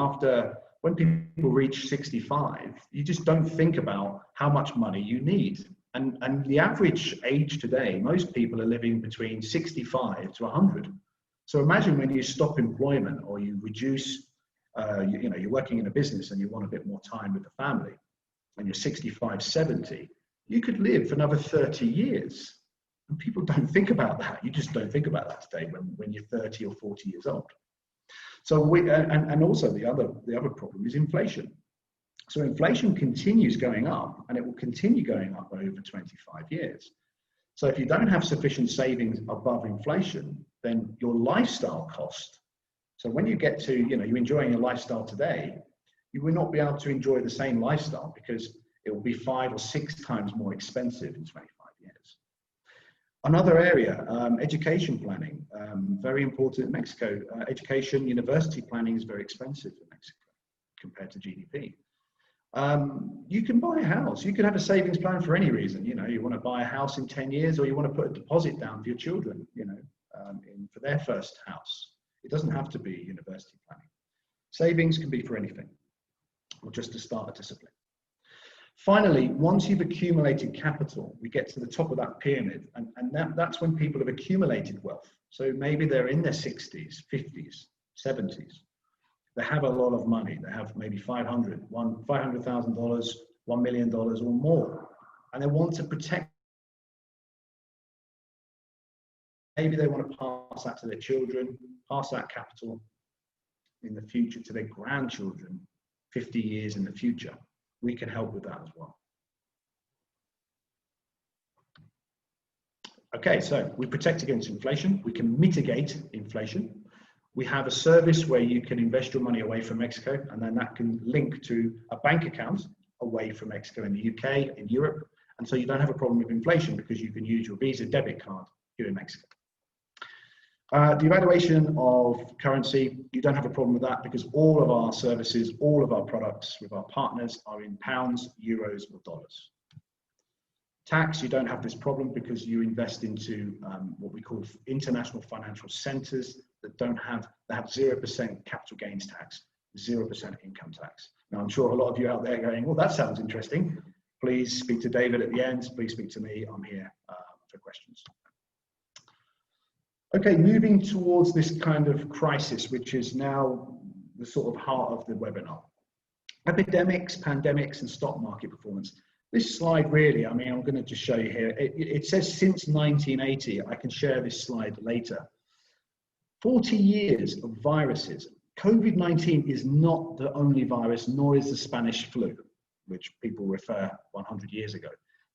when people reach 65, you just don't think about how much money you need. And the average age today, most people are living between 65 to 100. So imagine when you stop employment or you reduce, you're working in a business and you want a bit more time with the family, and you're 65, 70, you could live for another 30 years. And people don't think about that. You just don't think about that today when you're 30 or 40 years old. So and also the other problem is inflation. So inflation continues going up, and it will continue going up over 25 years. So if you don't have sufficient savings above inflation, then your lifestyle cost. So when you get to, you're enjoying your lifestyle today, you will not be able to enjoy the same lifestyle because it will be 5 or 6 times more expensive in 25 years. Another area, education planning, very important in Mexico. Education, university planning is very expensive in Mexico compared to GDP. You can buy a house. You can have a savings plan for any reason. You want to buy a house in 10 years, or you want to put a deposit down for your children, for their first house. It doesn't have to be university planning. Savings can be for anything, or just to start a discipline. Finally, once you've accumulated capital, we get to the top of that pyramid, and that's when people have accumulated wealth. So maybe they're in their 60s, 50s, 70s, they have a lot of money. They have maybe $500,000, $1 million or more, and they want to protect. Maybe they want to pass that to their children, pass that capital in the future to their grandchildren 50 years in the future. We can help with that as well. Okay, so we protect against inflation. We can mitigate inflation. We have a service where you can invest your money away from Mexico, and then that can link to a bank account away from Mexico in the UK, in Europe. And so you don't have a problem with inflation because you can use your Visa debit card here in Mexico. Devaluation of currency, you don't have a problem with that because all of our services, all of our products with our partners are in pounds, euros, or dollars. Tax, you don't have this problem because you invest into what we call international financial centers that have 0% capital gains tax, 0% income tax. Now, I'm sure a lot of you out there going, well, that sounds interesting. Please speak to David at the end. Please speak to me. I'm here for questions. Okay, moving towards this kind of crisis, which is now the sort of heart of the webinar. Epidemics, pandemics, and stock market performance. This slide really, I mean, I'm going to just show you here. It says since 1980. I can share this slide later. 40 years of viruses. COVID-19 is not the only virus, nor is the Spanish flu, which people refer 100 years ago.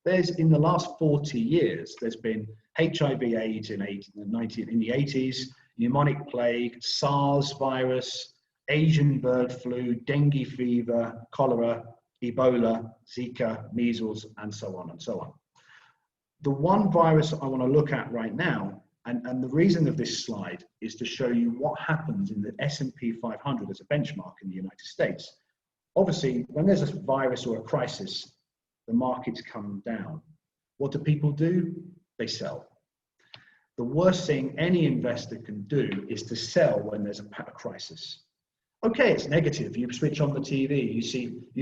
In the last 40 years, there's been HIV/AIDS in the 80s, pneumonic plague, SARS virus, Asian bird flu, dengue fever, cholera, Ebola, Zika, measles, and so on and so on. The one virus I want to look at right now, and the reason of this slide is to show you what happens in the S&P 500 as a benchmark in the United States. Obviously, when there's a virus or a crisis, the markets come down. What do people do? They sell. The worst thing any investor can do is to sell when there's a crisis. Okay, it's negative. You switch on the TV, you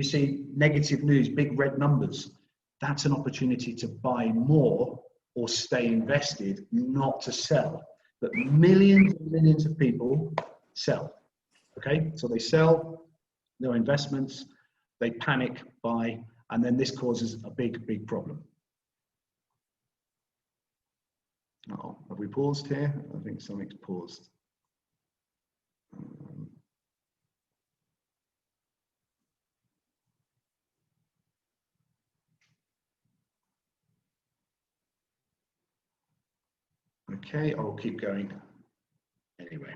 see negative news, big red numbers. That's an opportunity to buy more or stay invested, not to sell. But millions and millions of people sell. Okay, so they sell their investments, they panic, buy, and then this causes a big, big problem. Oh, have we paused here? I think something's paused. Okay, I'll keep going anyway.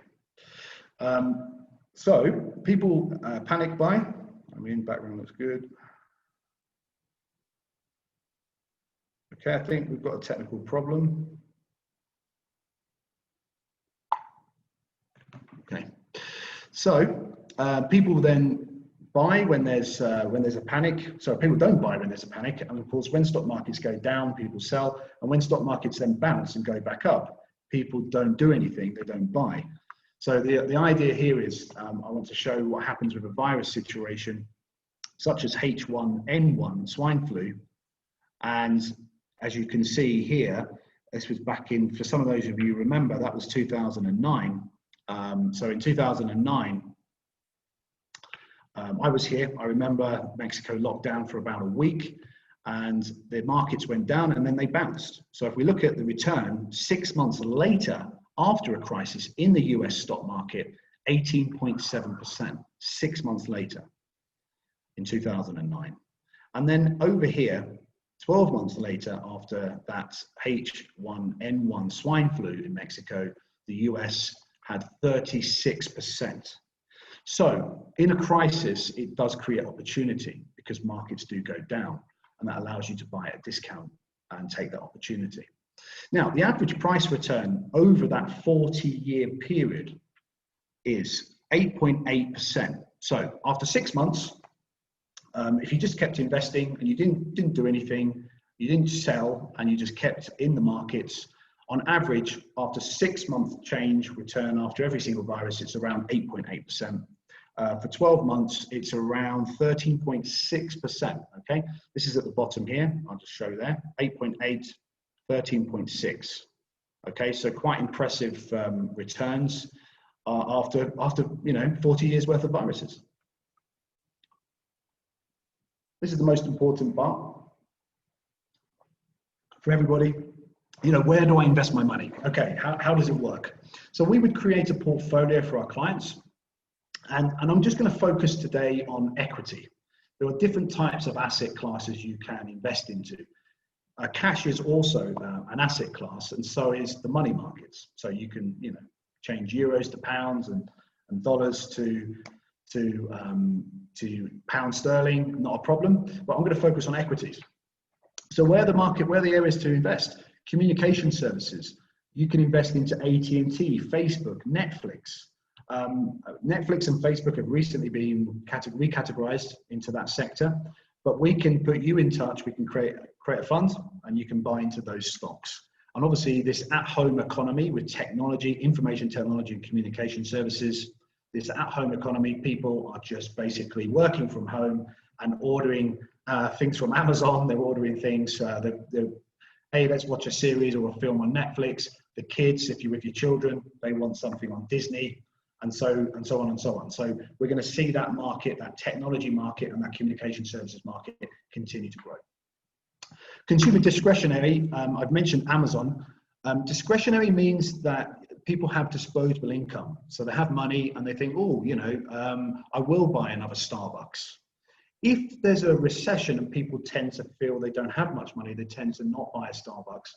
So people panic buy. I mean, background looks good. Okay, I think we've got a technical problem. Okay, so people then buy when there's a panic. So people don't buy when there's a panic, and of course, when stock markets go down, people sell, and when stock markets then bounce and go back up, people don't do anything. They don't buy. So the idea here is I want to show what happens with a virus situation, such as H1N1 swine flu, and as you can see here, this was back in, for some of those of you who remember, that was 2009. So in 2009, I was here. I remember Mexico locked down for about a week and the markets went down and then they bounced. So if we look at the return 6 months later, after a crisis in the US stock market, 18.7%, 6 months later in 2009. And then over here, 12 months later, after that H1N1 swine flu in Mexico, the US had 36%. So in a crisis, it does create opportunity because markets do go down, and that allows you to buy at a discount and take that opportunity. Now, the average price return over that 40-year period is 8.8%. So after 6 months, if you just kept investing and you didn't do anything, you didn't sell, and you just kept in the markets, on average, after 6 month change return after every single virus, it's around 8.8%. For 12 months, it's around 13.6%. Okay, this is at the bottom here. I'll just show you there. 8.8, 13.6. Okay, so quite impressive returns. after 40 years worth of viruses. This is the most important part for everybody. Where do I invest my money? Okay, how does it work? So we would create a portfolio for our clients, and I'm just going to focus today on equity. There are different types of asset classes you can invest into. Cash is also an asset class, and so is the money markets. So you can, change euros to pounds and dollars to pound sterling, not a problem. But I'm going to focus on equities. So where are the areas to invest? Communication services. You can invest into AT&T, Facebook, Netflix. Netflix and Facebook have recently been recategorized into that sector, but we can put you in touch. We can create a fund, and you can buy into those stocks. And obviously, this at-home economy with technology, information technology, and communication services, this at-home economy, people are just basically working from home and ordering things from Amazon. They're ordering things. Hey, let's watch a series or a film on Netflix. The kids, if you're with your children, they want something on Disney, and so on and so on. So we're going to see that market, that technology market, and that communication services market continue to grow. Consumer discretionary, I've mentioned Amazon. Discretionary means that people have disposable income. So they have money and they think, I will buy another Starbucks. If there's a recession and people tend to feel they don't have much money, they tend to not buy a Starbucks,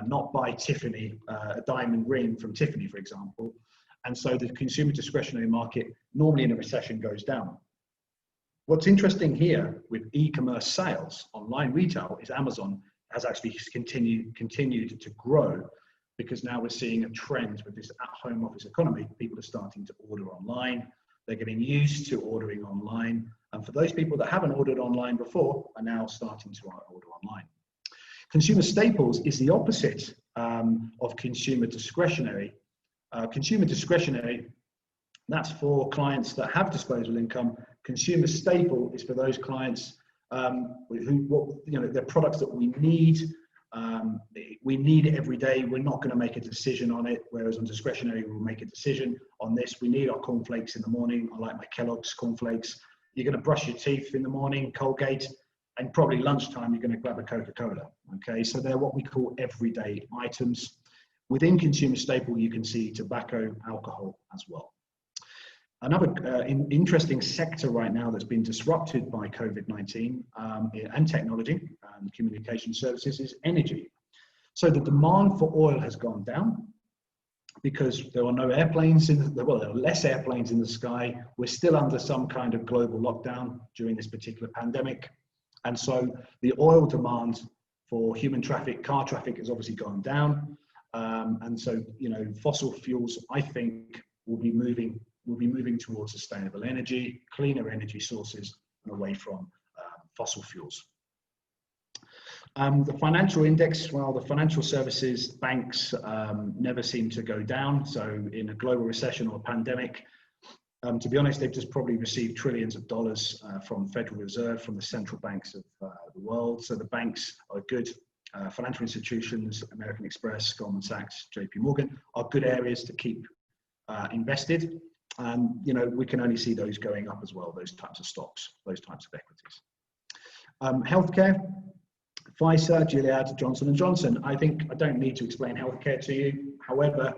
not buy Tiffany, a diamond ring from Tiffany, for example. And so the consumer discretionary market normally in a recession goes down. What's interesting here with e-commerce sales, online retail, is Amazon has actually continued to grow, because now we're seeing a trend with this at-home office economy. People are starting to order online. They're getting used to ordering online. And for those people that haven't ordered online before are now starting to order online. Consumer staples is the opposite of consumer discretionary. Consumer discretionary, that's for clients that have disposable income. Consumer staple is for those clients they're products that we need. We need it every day. We're not going to make a decision on it. Whereas on discretionary, we'll make a decision on this. We need our cornflakes in the morning. I like my Kellogg's cornflakes. You're going to brush your teeth in the morning, Colgate, and probably lunchtime, you're going to grab a Coca-Cola. Okay, so they're what we call everyday items. Within consumer staple, you can see tobacco, alcohol as well. Another interesting sector right now that's been disrupted by COVID-19 and technology and communication services is energy. So the demand for oil has gone down because there are no airplanes there are less airplanes in the sky. We're still under some kind of global lockdown during this particular pandemic. And so the oil demand for human traffic, car traffic, has obviously gone down. And so, fossil fuels, I think, will be moving towards sustainable energy, cleaner energy sources, and away from fossil fuels. The financial index, well, the financial services, banks never seem to go down. So in a global recession or a pandemic, to be honest, they've just probably received trillions of dollars from Federal Reserve, from the central banks of the world. So the banks are good. Financial institutions, American Express, Goldman Sachs, JP Morgan, are good areas to keep invested. And, we can only see those going up as well, those types of stocks, those types of equities. Healthcare, Pfizer, Gilead, Johnson & Johnson. I think I don't need to explain healthcare to you. However,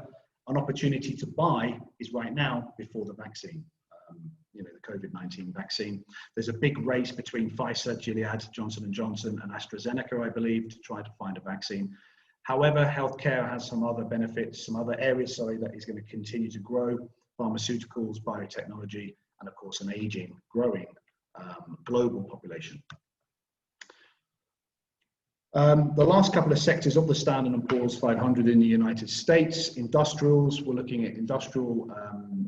an opportunity to buy is right now before the vaccine, the COVID-19 vaccine. There's a big race between Pfizer, Gilead, Johnson & Johnson, and AstraZeneca, I believe, to try to find a vaccine. However, healthcare has some other benefits, some other areas, that is going to continue to grow. Pharmaceuticals, biotechnology, and of course, an aging, growing global population. The last couple of sectors of the Standard & Poor's 500 in the United States, industrials, we're looking at industrial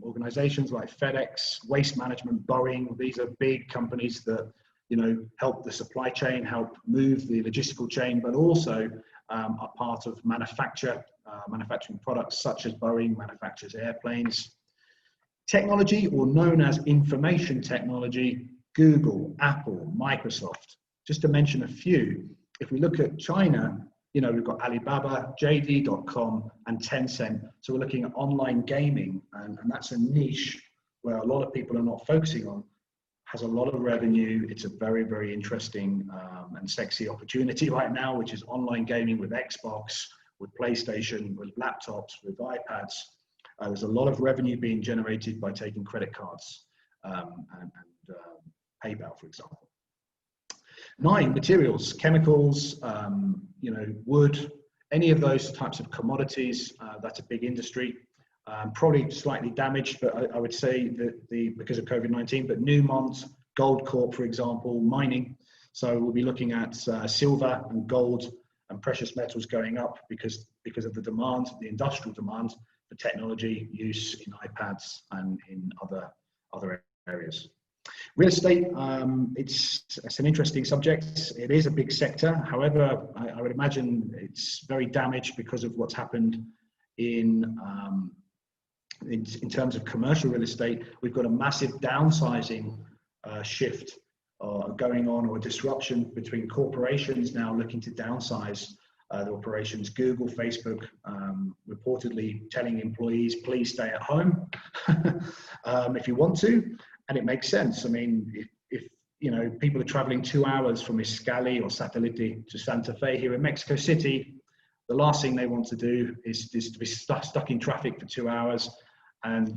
organizations like FedEx, Waste Management, Boeing. These are big companies that, help the supply chain, help move the logistical chain, but also are part of manufacturing products such as Boeing manufactures airplanes. Technology, or known as information technology, Google, Apple, Microsoft, just to mention a few. If we look at China, we've got Alibaba, JD.com, and Tencent. So we're looking at online gaming, and that's a niche where a lot of people are not focusing on. Has a lot of revenue. It's a very, very interesting and sexy opportunity right now, which is online gaming with Xbox, with PlayStation, with laptops, with iPads. There's a lot of revenue being generated by taking credit cards and PayPal, for example. 9, materials, chemicals, wood, any of those types of commodities. That's a big industry. Probably slightly damaged, but I would say that because of COVID-19, but Newmont, Gold Corp, for example, mining. So we'll be looking at silver and gold and precious metals going up because of the demand, the industrial demand for technology use in iPads and in other areas. Real estate, it's an interesting subject. It is a big sector. However, I would imagine it's very damaged because of what's happened in terms of commercial real estate. We've got a massive downsizing shift going on, or disruption between corporations now looking to downsize the operations. Google, Facebook, reportedly telling employees, please stay at home if you want to. And it makes sense. I mean, if people are traveling 2 hours from Iscali or Satellite to Santa Fe here in Mexico City, the last thing they want to do is to be stuck in traffic for 2 hours. And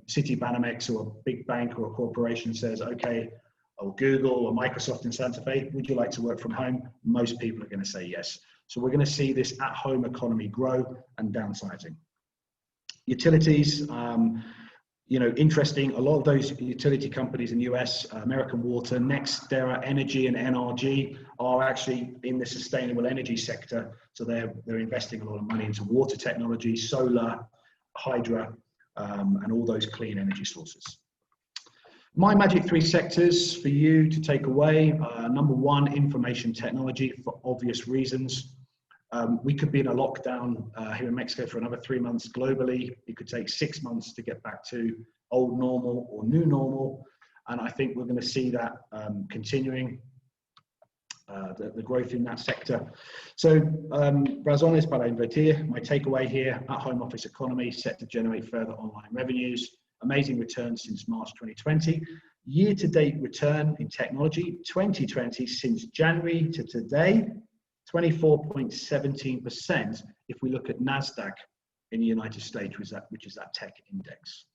Citibanamex or a big bank or a corporation says, okay, or Google or Microsoft in Santa Fe, would you like to work from home? Most people are going to say yes. So we're going to see this at-home economy grow and downsizing. Utilities, interesting. A lot of those utility companies in the US, American Water, NextEra Energy, and NRG are actually in the sustainable energy sector. So they're investing a lot of money into water technology, solar, hydro, and all those clean energy sources. My magic 3 sectors for you to take away. Number 1, information technology, for obvious reasons. We could be in a lockdown here in Mexico for another 3 months globally. It could take 6 months to get back to old normal or new normal. And I think we're going to see that continuing, the growth in that sector. So, razones para invertir, my takeaway here, at-home office economy set to generate further online revenues. Amazing returns since March 2020. Year-to-date return in technology, 2020 since January to today, 24.17% if we look at NASDAQ in the United States, which is that tech index.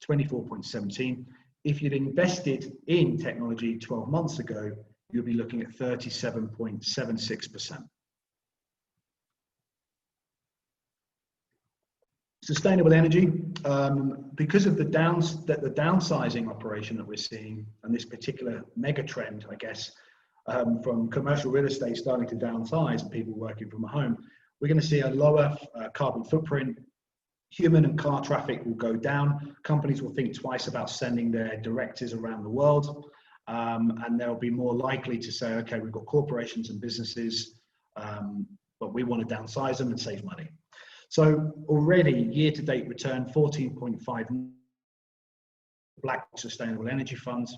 24.17. If you'd invested in technology 12 months ago, you'll be looking at 37.76%. Sustainable energy, because of the downsizing operation that we're seeing, and this particular mega trend, I guess, from commercial real estate starting to downsize and people working from home, we're going to see a lower carbon footprint. Human and car traffic will go down. Companies will think twice about sending their directors around the world, and they'll be more likely to say, okay, we've got corporations and businesses, but we want to downsize them and save money. So already year-to-date return 14.5 Black Sustainable Energy Funds,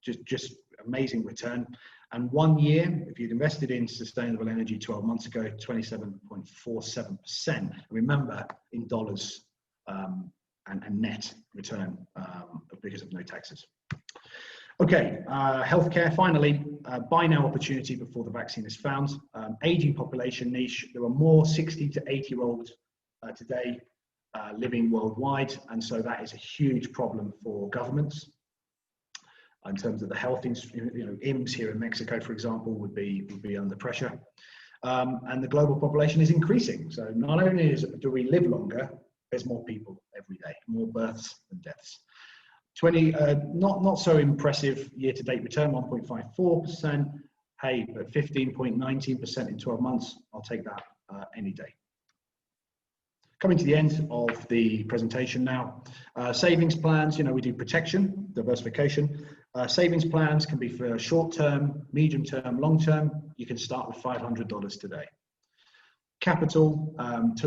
just amazing return. And 1 year, if you'd invested in sustainable energy 12 months ago, 27.47%. Remember, in dollars and net return because of no taxes. Okay, healthcare, finally, buy now opportunity before the vaccine is found. Aging population niche, there are more 60 to 80-year-olds today living worldwide, and so that is a huge problem for governments in terms of the health, IMSS here in Mexico, for example, would be under pressure. And the global population is increasing. So not only do we live longer, there's more people every day, more births than deaths. Not so impressive year-to-date return, 1.54%. Hey, but 15.19% in 12 months, I'll take that any day. Coming to the end of the presentation now. Savings plans, we do protection, diversification. Savings plans can be for short-term, medium-term, long-term. You can start with $500 today. Capital,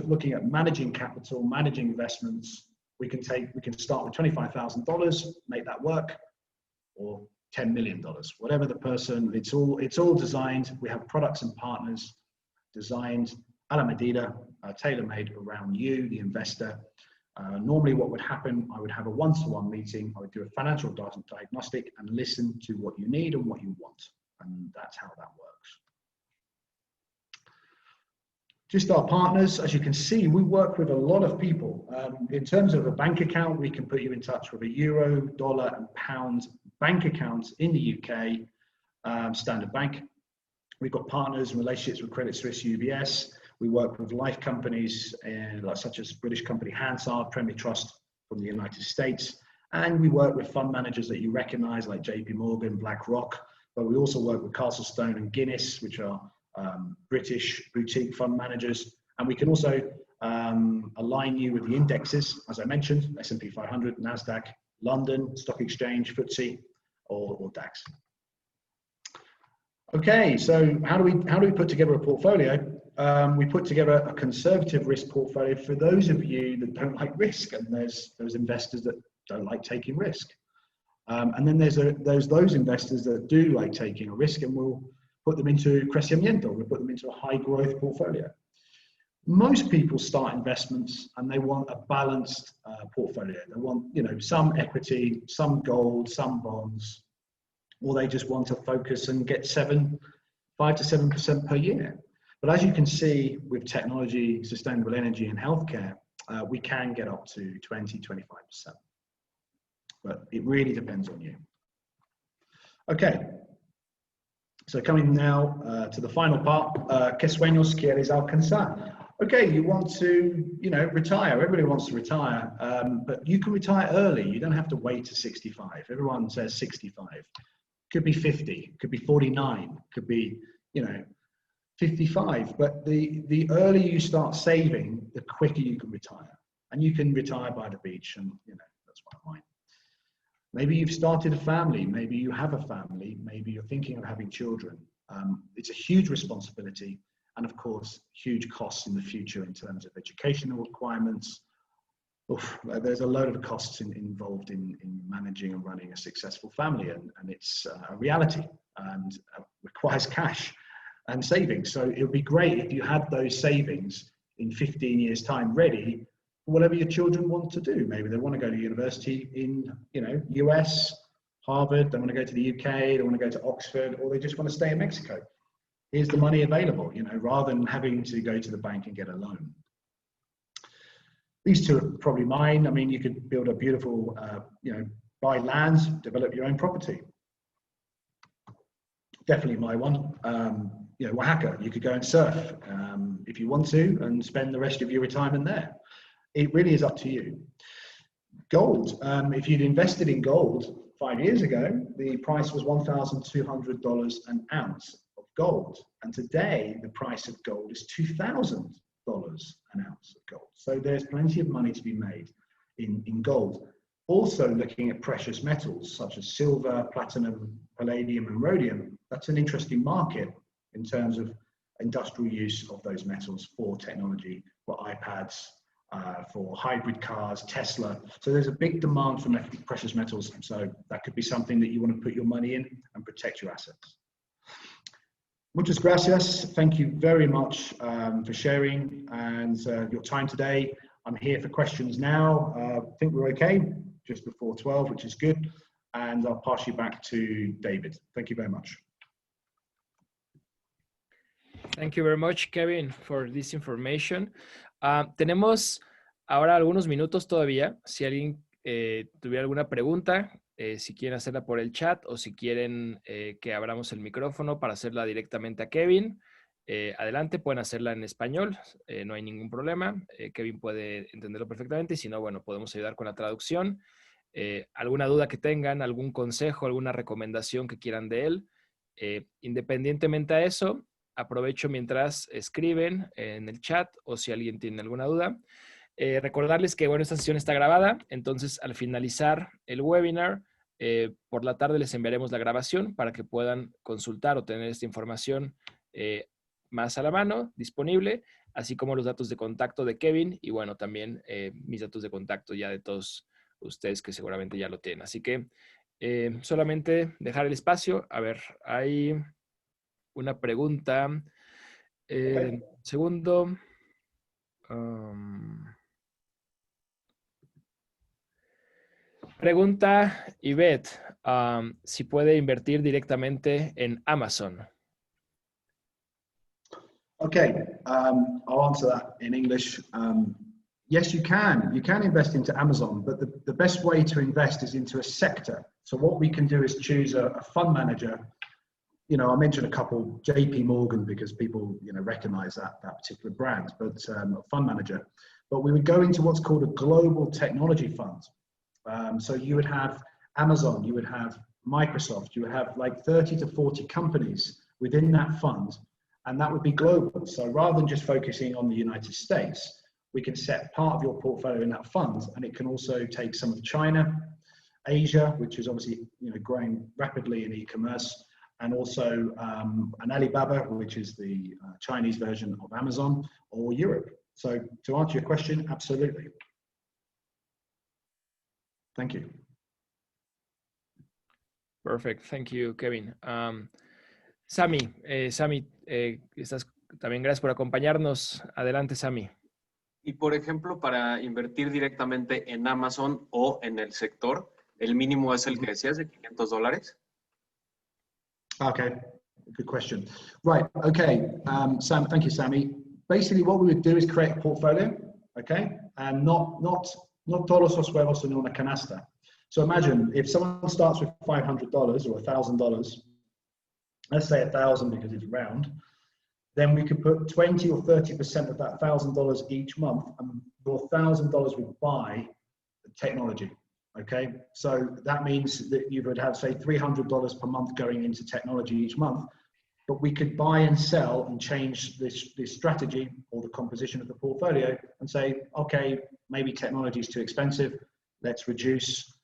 looking at managing capital, managing investments. We can start with $25,000, make that work, or $10 million, whatever the person. It's all designed. We have products and partners designed a la medida, tailor-made around you, the investor. Normally what would happen, I would have a one-to-one meeting. I would do a financial diagnostic and listen to what you need and what you want. And that's how that works. Just our partners, as you can see, we work with a lot of people. In terms of a bank account, we can put you in touch with a euro, dollar and pound bank account in the UK, Standard Bank. We've got partners and relationships with Credit Suisse, UBS. We work with life companies such as British company Hansard, Premier Trust from the United States. And we work with fund managers that you recognize like JP Morgan, BlackRock, but we also work with Castlestone and Guinness, which are British boutique fund managers. And we can also align you with the indexes, as I mentioned, S&P 500, NASDAQ, London, Stock Exchange, FTSE, or DAX. Okay, so how do we put together a portfolio? We put together a conservative risk portfolio for those of you that don't like risk, and there's those investors that don't like taking risk. And then there's those investors that do like taking a risk, and we'll put them into crecimiento, we'll put them into a high growth portfolio. Most people start investments and they want a balanced portfolio. They want, some equity, some gold, some bonds, or they just want to focus and get 5 to 7% per year. But as you can see with technology, sustainable energy and healthcare, we can get up to 20, 25%. But it really depends on you. Okay. So coming now to the final part, ¿qué sueños quieres alcanzar? Okay, you want to, retire. Everybody wants to retire, but you can retire early. You don't have to wait to 65. Everyone says 65. Could be 50, could be 49, could be, 55. But the earlier you start saving, the quicker you can retire. And you can retire by the beach, and that's one of mine. Maybe you've started a family, maybe you have a family, maybe you're thinking of having children. It's a huge responsibility and of course, huge costs in the future in terms of educational requirements. There's a load of costs involved in managing and running a successful family, and it's a reality and requires cash and savings. So it would be great if you had those savings in 15 years' time ready, whatever your children want to do. Maybe they want to go to university in, US, Harvard, they want to go to the UK, they want to go to Oxford, or they just want to stay in Mexico. Here's the money available, rather than having to go to the bank and get a loan. These two are probably mine. I mean, you could build a beautiful, buy land, develop your own property. Definitely my one. Oaxaca, you could go and surf if you want to and spend the rest of your retirement there. It really is up to you. Gold, if you'd invested in gold 5 years ago, the price was $1,200 an ounce of gold. And today, the price of gold is $2,000 an ounce of gold. So there's plenty of money to be made in gold. Also looking at precious metals such as silver, platinum, palladium, and rhodium. That's an interesting market in terms of industrial use of those metals for technology, for iPads, for hybrid cars, Tesla. So there's a big demand for precious metals. So that could be something that you want to put your money in and protect your assets. Muchas gracias. Thank you very much for sharing and your time today. I'm here for questions now. I think we're okay, just before 12, which is good. And I'll pass you back to David. Thank you very much. Thank you very much, Kevin, for this information. Tenemos ahora algunos minutos todavía. Si alguien tuviera alguna pregunta, si quieren hacerla por el chat o si quieren que abramos el micrófono para hacerla directamente a Kevin, adelante, pueden hacerla en español, no hay ningún problema. Kevin puede entenderlo perfectamente y si no, bueno, podemos ayudar con la traducción. Alguna duda que tengan, algún consejo, alguna recomendación que quieran de él. Independientemente a eso, aprovecho mientras escriben en el chat o si alguien tiene alguna duda. Recordarles que, bueno, esta sesión está grabada, entonces al finalizar el webinar, por la tarde les enviaremos la grabación para que puedan consultar o tener esta información más a la mano, disponible, así como los datos de contacto de Kevin y, bueno, también mis datos de contacto ya de todos ustedes que seguramente ya lo tienen. Así que solamente dejar el espacio. A ver, hay una pregunta. Okay. Segundo. um, Pregunta Ivette, si puede invertir directamente en Amazon. Okay, I'll answer that in English. Yes, you can. You can invest into Amazon, but the best way to invest is into a sector. So what we can do is choose a fund manager. You know, I mentioned a couple, JP Morgan, because people, you know, recognize that particular brand, but a fund manager. But we would go into what's called a global technology fund. So you would have Amazon, you would have Microsoft, you would have like 30 to 40 companies within that fund, and that would be global. So rather than just focusing on the United States, we can set part of your portfolio in that fund, and it can also take some of China, Asia, which is obviously, you know, growing rapidly in e-commerce, and also an Alibaba, which is the Chinese version of Amazon, or Europe. So to answer your question, absolutely. Thank you. Perfect. Thank you, Kevin. Sami, estás también, gracias por acompañarnos. Adelante, Sami. Y por ejemplo, para invertir directamente en Amazon o en el sector, el mínimo es el que decías de $500. Okay, good question. Right, okay, Sam, thank you, Sammy. Basically, what we would do is create a portfolio, okay, and not todos los huevos en una canasta. So imagine if someone starts with $500 or $1,000, let's say 1,000 because it's round, then we could put 20 or 30% of that $1,000 each month, and your $1,000 would buy technology. Okay, so that means that you would have, say, $300 per month going into technology each month, but we could buy and sell and change this strategy or the composition of the portfolio and say, okay, maybe technology is too expensive. Let's reduce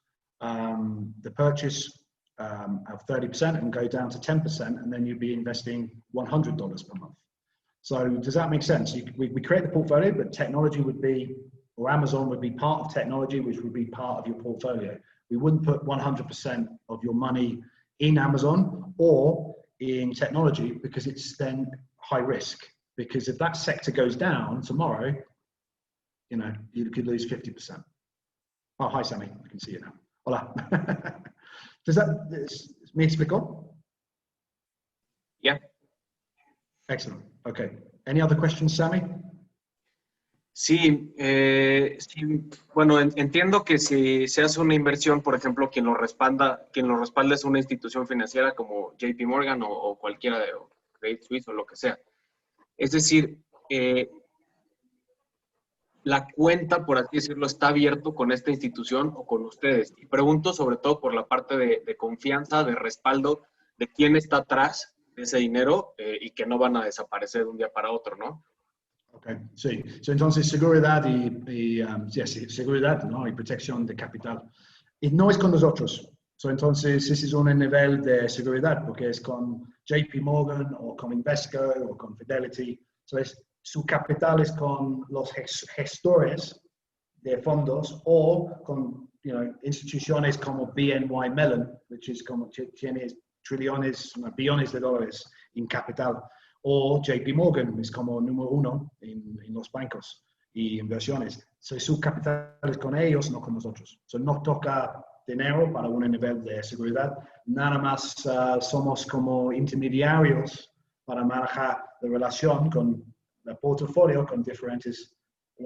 the purchase of 30% and go down to 10%, and then you'd be investing $100 per month. So does that make sense? We create the portfolio, but technology would be, or Amazon would be part of technology, which would be part of your portfolio. We wouldn't put 100% of your money in Amazon or in technology because it's then high risk. Because if that sector goes down tomorrow, you know, you could lose 50%. Oh, hi, Sammy. I can see you now. Hola. Does that, me explicó? Yeah. Excellent. Okay. Any other questions, Sammy? Sí, sí, bueno, entiendo que si se hace una inversión, por ejemplo, quien lo respalda es una institución financiera como JP Morgan o cualquiera de Credit Suisse o lo que sea. Es decir, la cuenta, por así decirlo, está abierto con esta institución o con ustedes. Y pregunto sobre todo por la parte de confianza, de respaldo, de quién está atrás de ese dinero y que no van a desaparecer de un día para otro, ¿no? Okay, sí. So, entonces, seguridad seguridad, ¿no? Y protección de capital. Y no es con nosotros. So, entonces, ese es un nivel de seguridad, porque es con JP Morgan o con Invesco o con Fidelity. So, su capital es con los gestores de fondos o con, you know, instituciones como BNY Mellon, which is como tiene billones de dólares en capital. O JP Morgan es como número uno en los bancos y inversiones. So, su capital es con ellos, no con nosotros. So, no toca dinero para un nivel de seguridad. Nada más somos como intermediarios para manejar la relación con el portafolio, con diferentes,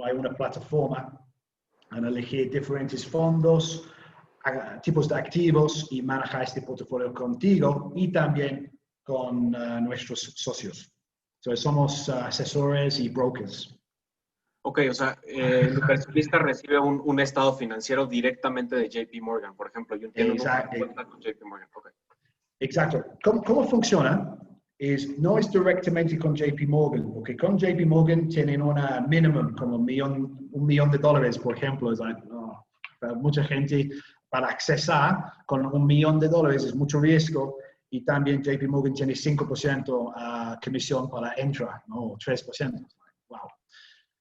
hay una plataforma, en elegir diferentes fondos, tipos de activos y manejar este portafolio contigo y también con nuestros socios. So, somos asesores y brokers. Ok, o sea, el inversionista recibe un estado financiero directamente de JP Morgan, por ejemplo. Yo entiendo una cuenta con JP Morgan. Okay. Exacto. ¿Cómo funciona? No es directamente con JP Morgan, porque con JP Morgan tienen una minimum, como $1 millón de dólares, por ejemplo. Es like, no, para mucha gente, para accesar con $1 millón de dólares es mucho riesgo. Y también JP Morgan tiene 5% comisión para entrar, ¿no? 3%. Wow.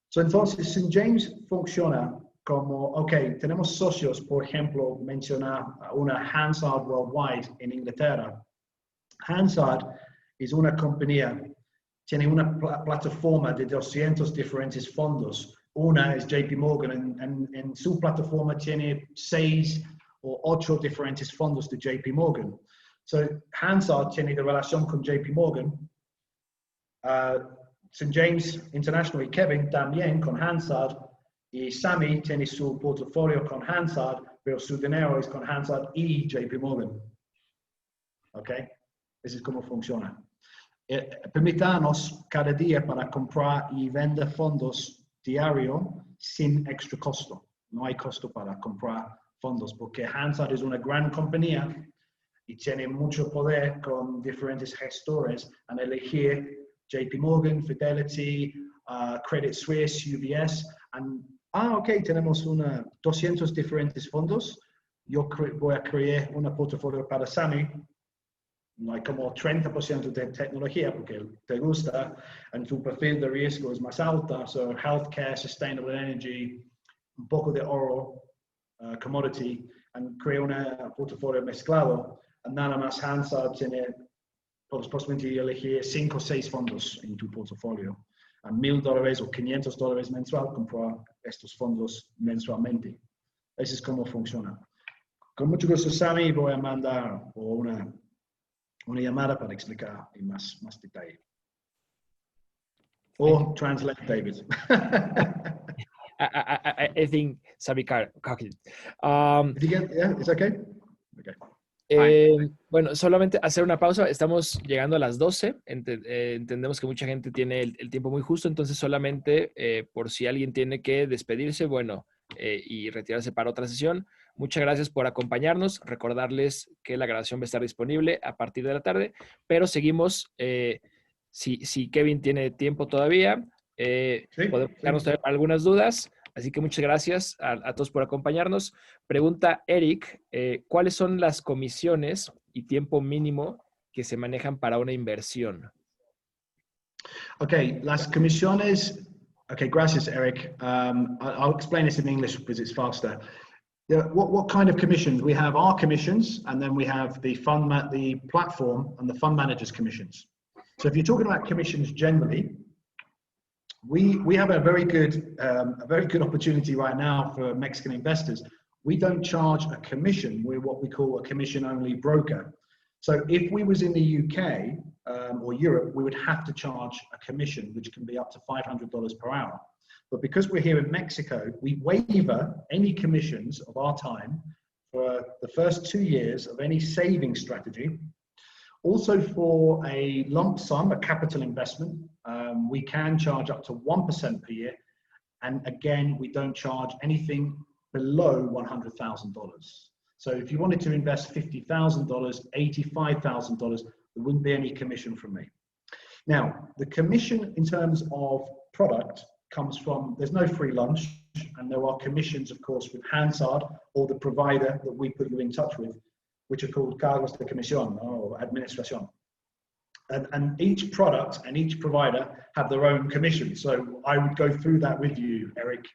So, entonces, St. James funciona como, ok, tenemos socios, por ejemplo, menciona una Hansard Worldwide en Inglaterra. Hansard es una compañía tiene una plataforma de 200 diferentes fondos. Una es JP Morgan, en su plataforma tiene 6 o 8 diferentes fondos de JP Morgan. So, Hansard tiene de relación con JP Morgan. St. James International y Kevin también con Hansard. Y Sammy tiene su portafolio con Hansard, pero su dinero es con Hansard y JP Morgan. ¿Ok? Eso es cómo funciona. Permítanos cada día para comprar y vender fondos diario sin extra costo. No hay costo para comprar fondos porque Hansard es una gran compañía y tiene mucho poder con diferentes gestores en elegir JP Morgan, Fidelity, Credit Suisse, UBS. Ok, tenemos 200 diferentes fondos. Yo voy a crear una portafolio para Sammy. No hay como 30% de tecnología porque te gusta, en tu perfil de riesgo es más alta, so healthcare, sustainable energy, un poco de oro, commodity, y crea un portafolio mezclado. Nada más Hansard tiene posiblemente elegir 5 o 6 fondos en tu portafolio. A $1,000 o $500 mensual, comprar estos fondos mensualmente. Eso es cómo funciona. Con mucho gusto, Sammy, voy a mandar una llamada para explicar en más detalle. O translate, David. I think Sammy cocked it. Did you get, yeah, it's okay? Okay. Bueno, solamente hacer una pausa. Estamos llegando a las 12. Entendemos que mucha gente tiene el tiempo muy justo, entonces solamente por si alguien tiene que despedirse, bueno, y retirarse para otra sesión. Muchas gracias por acompañarnos. Recordarles que la grabación va a estar disponible a partir de la tarde, pero seguimos. Si Kevin tiene tiempo todavía, podemos darnos algunas dudas. Así que muchas gracias a todos por acompañarnos. Pregunta Eric, ¿cuáles son las comisiones y tiempo mínimo que se manejan para una inversión? Okay, las comisiones. Okay, gracias, Eric. I'll explain this in English because it's faster. What kind of commissions? We have our commissions, and then we have the platform and the fund managers' commissions. So if you're talking about commissions generally, we have a very good opportunity right now for Mexican investors. We don't charge a commission. We're what we call a commission-only broker. So if we was in the UK or Europe, we would have to charge a commission, which can be up to $500 per hour. But because we're here in Mexico, we waiver any commissions of our time for the first 2 years of any saving strategy. Also for a lump sum, a capital investment, we can charge up to 1% per year. And again, we don't charge anything below $100,000. So if you wanted to invest $50,000, $85,000, there wouldn't be any commission from me. Now, the commission in terms of product comes from, there's no free lunch, and there are commissions, of course, with Hansard or the provider that we put you in touch with, which are called cargos de comisión or administración. And each product and each provider have their own commission. So I would go through that with you, Eric,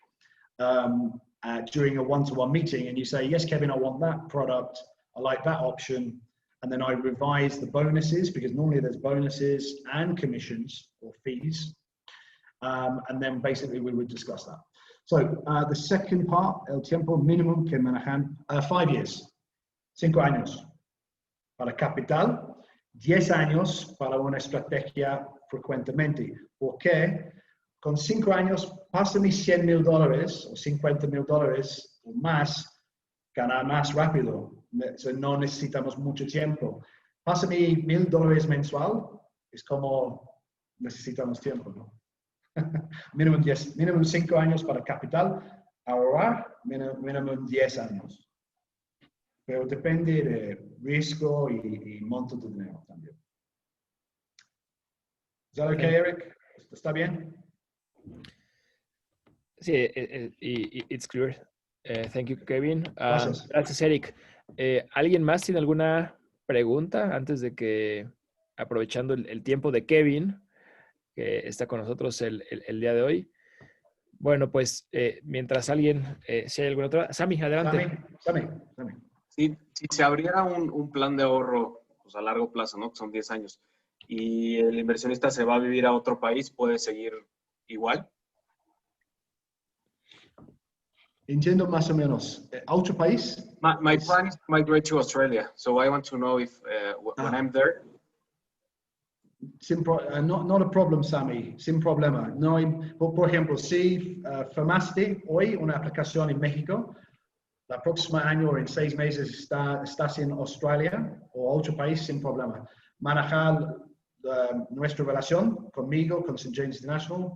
during a one-to-one meeting, and you say, yes, Kevin, I want that product. I like that option. And then I revise the bonuses, because normally there's bonuses and commissions or fees. And then basically we would discuss that. So the second part, el tiempo mínimo que manejan, 5 years, 5 años para capital, 10 años para una estrategia frecuentemente. ¿Por qué? Con 5 años, pásame $100,000 o $50,000 o más, ganar más rápido. So no necesitamos mucho tiempo. Pásame $1,000 mensual, es como necesitamos tiempo, ¿no? Mínimo 5 años para capital, ahorrar mínimo 10 años. Pero depende de riesgo y monto de dinero también. ¿Es that okay, Eric? ¿Está bien? Sí, it's clear. Thank you, Kevin. Gracias, Eric. ¿Alguien más tiene alguna pregunta antes de que, aprovechando el tiempo de Kevin, que está con nosotros el día de hoy? Bueno, pues mientras alguien, si hay alguna otra. Sammy, adelante. Sammy. Sí, si se abriera un plan de ahorro pues, a largo plazo, ¿no? Que son 10 años, y el inversionista se va a vivir a otro país, ¿puede seguir igual? Entiendo más o menos. ¿A otro país? My plan is to migrate to Australia, so I want to know if when I'm there. Not a problem, Sammy, sin problema. No hay, por ejemplo, si firmaste hoy una aplicación en México, la próxima año o en 6 meses estás en Australia o otro país sin problema. Manejar nuestra relación conmigo, con St. James International,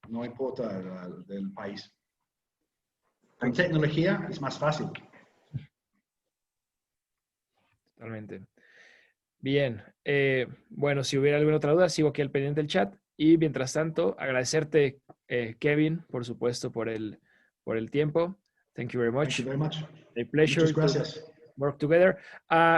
no importa del país. Con tecnología es más fácil. Totalmente. Bien. Bueno, si hubiera alguna otra duda, sigo aquí al pendiente del chat. Y mientras tanto, agradecerte, Kevin, por supuesto, por el tiempo. Thank you very much. Thank you very much. A pleasure. Muchas gracias. To work together.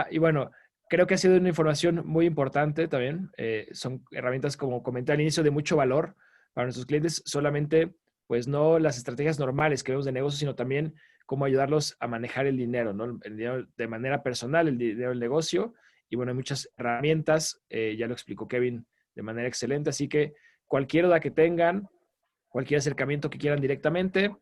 Y bueno, creo que ha sido una información muy importante también. Son herramientas, como comenté al inicio, de mucho valor para nuestros clientes. Solamente, pues no las estrategias normales que vemos de negocio, sino también cómo ayudarlos a manejar el dinero, ¿no? El dinero de manera personal, el dinero del negocio. Y bueno, hay muchas herramientas. Ya lo explicó Kevin de manera excelente. Así que cualquier duda que tengan, cualquier acercamiento que quieran directamente,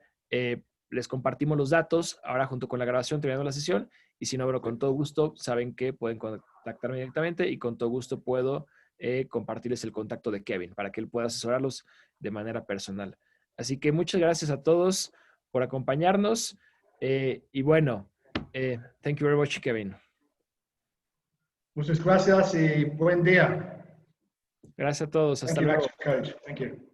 les compartimos los datos ahora junto con la grabación terminando la sesión, y si no, bueno, con todo gusto saben que pueden contactarme directamente y con todo gusto puedo compartirles el contacto de Kevin para que él pueda asesorarlos de manera personal. Así que muchas gracias a todos por acompañarnos y bueno, thank you very much, Kevin. Muchas gracias y buen día. Gracias a todos. Hasta luego. Thank you, ActionCOACH. Thank you.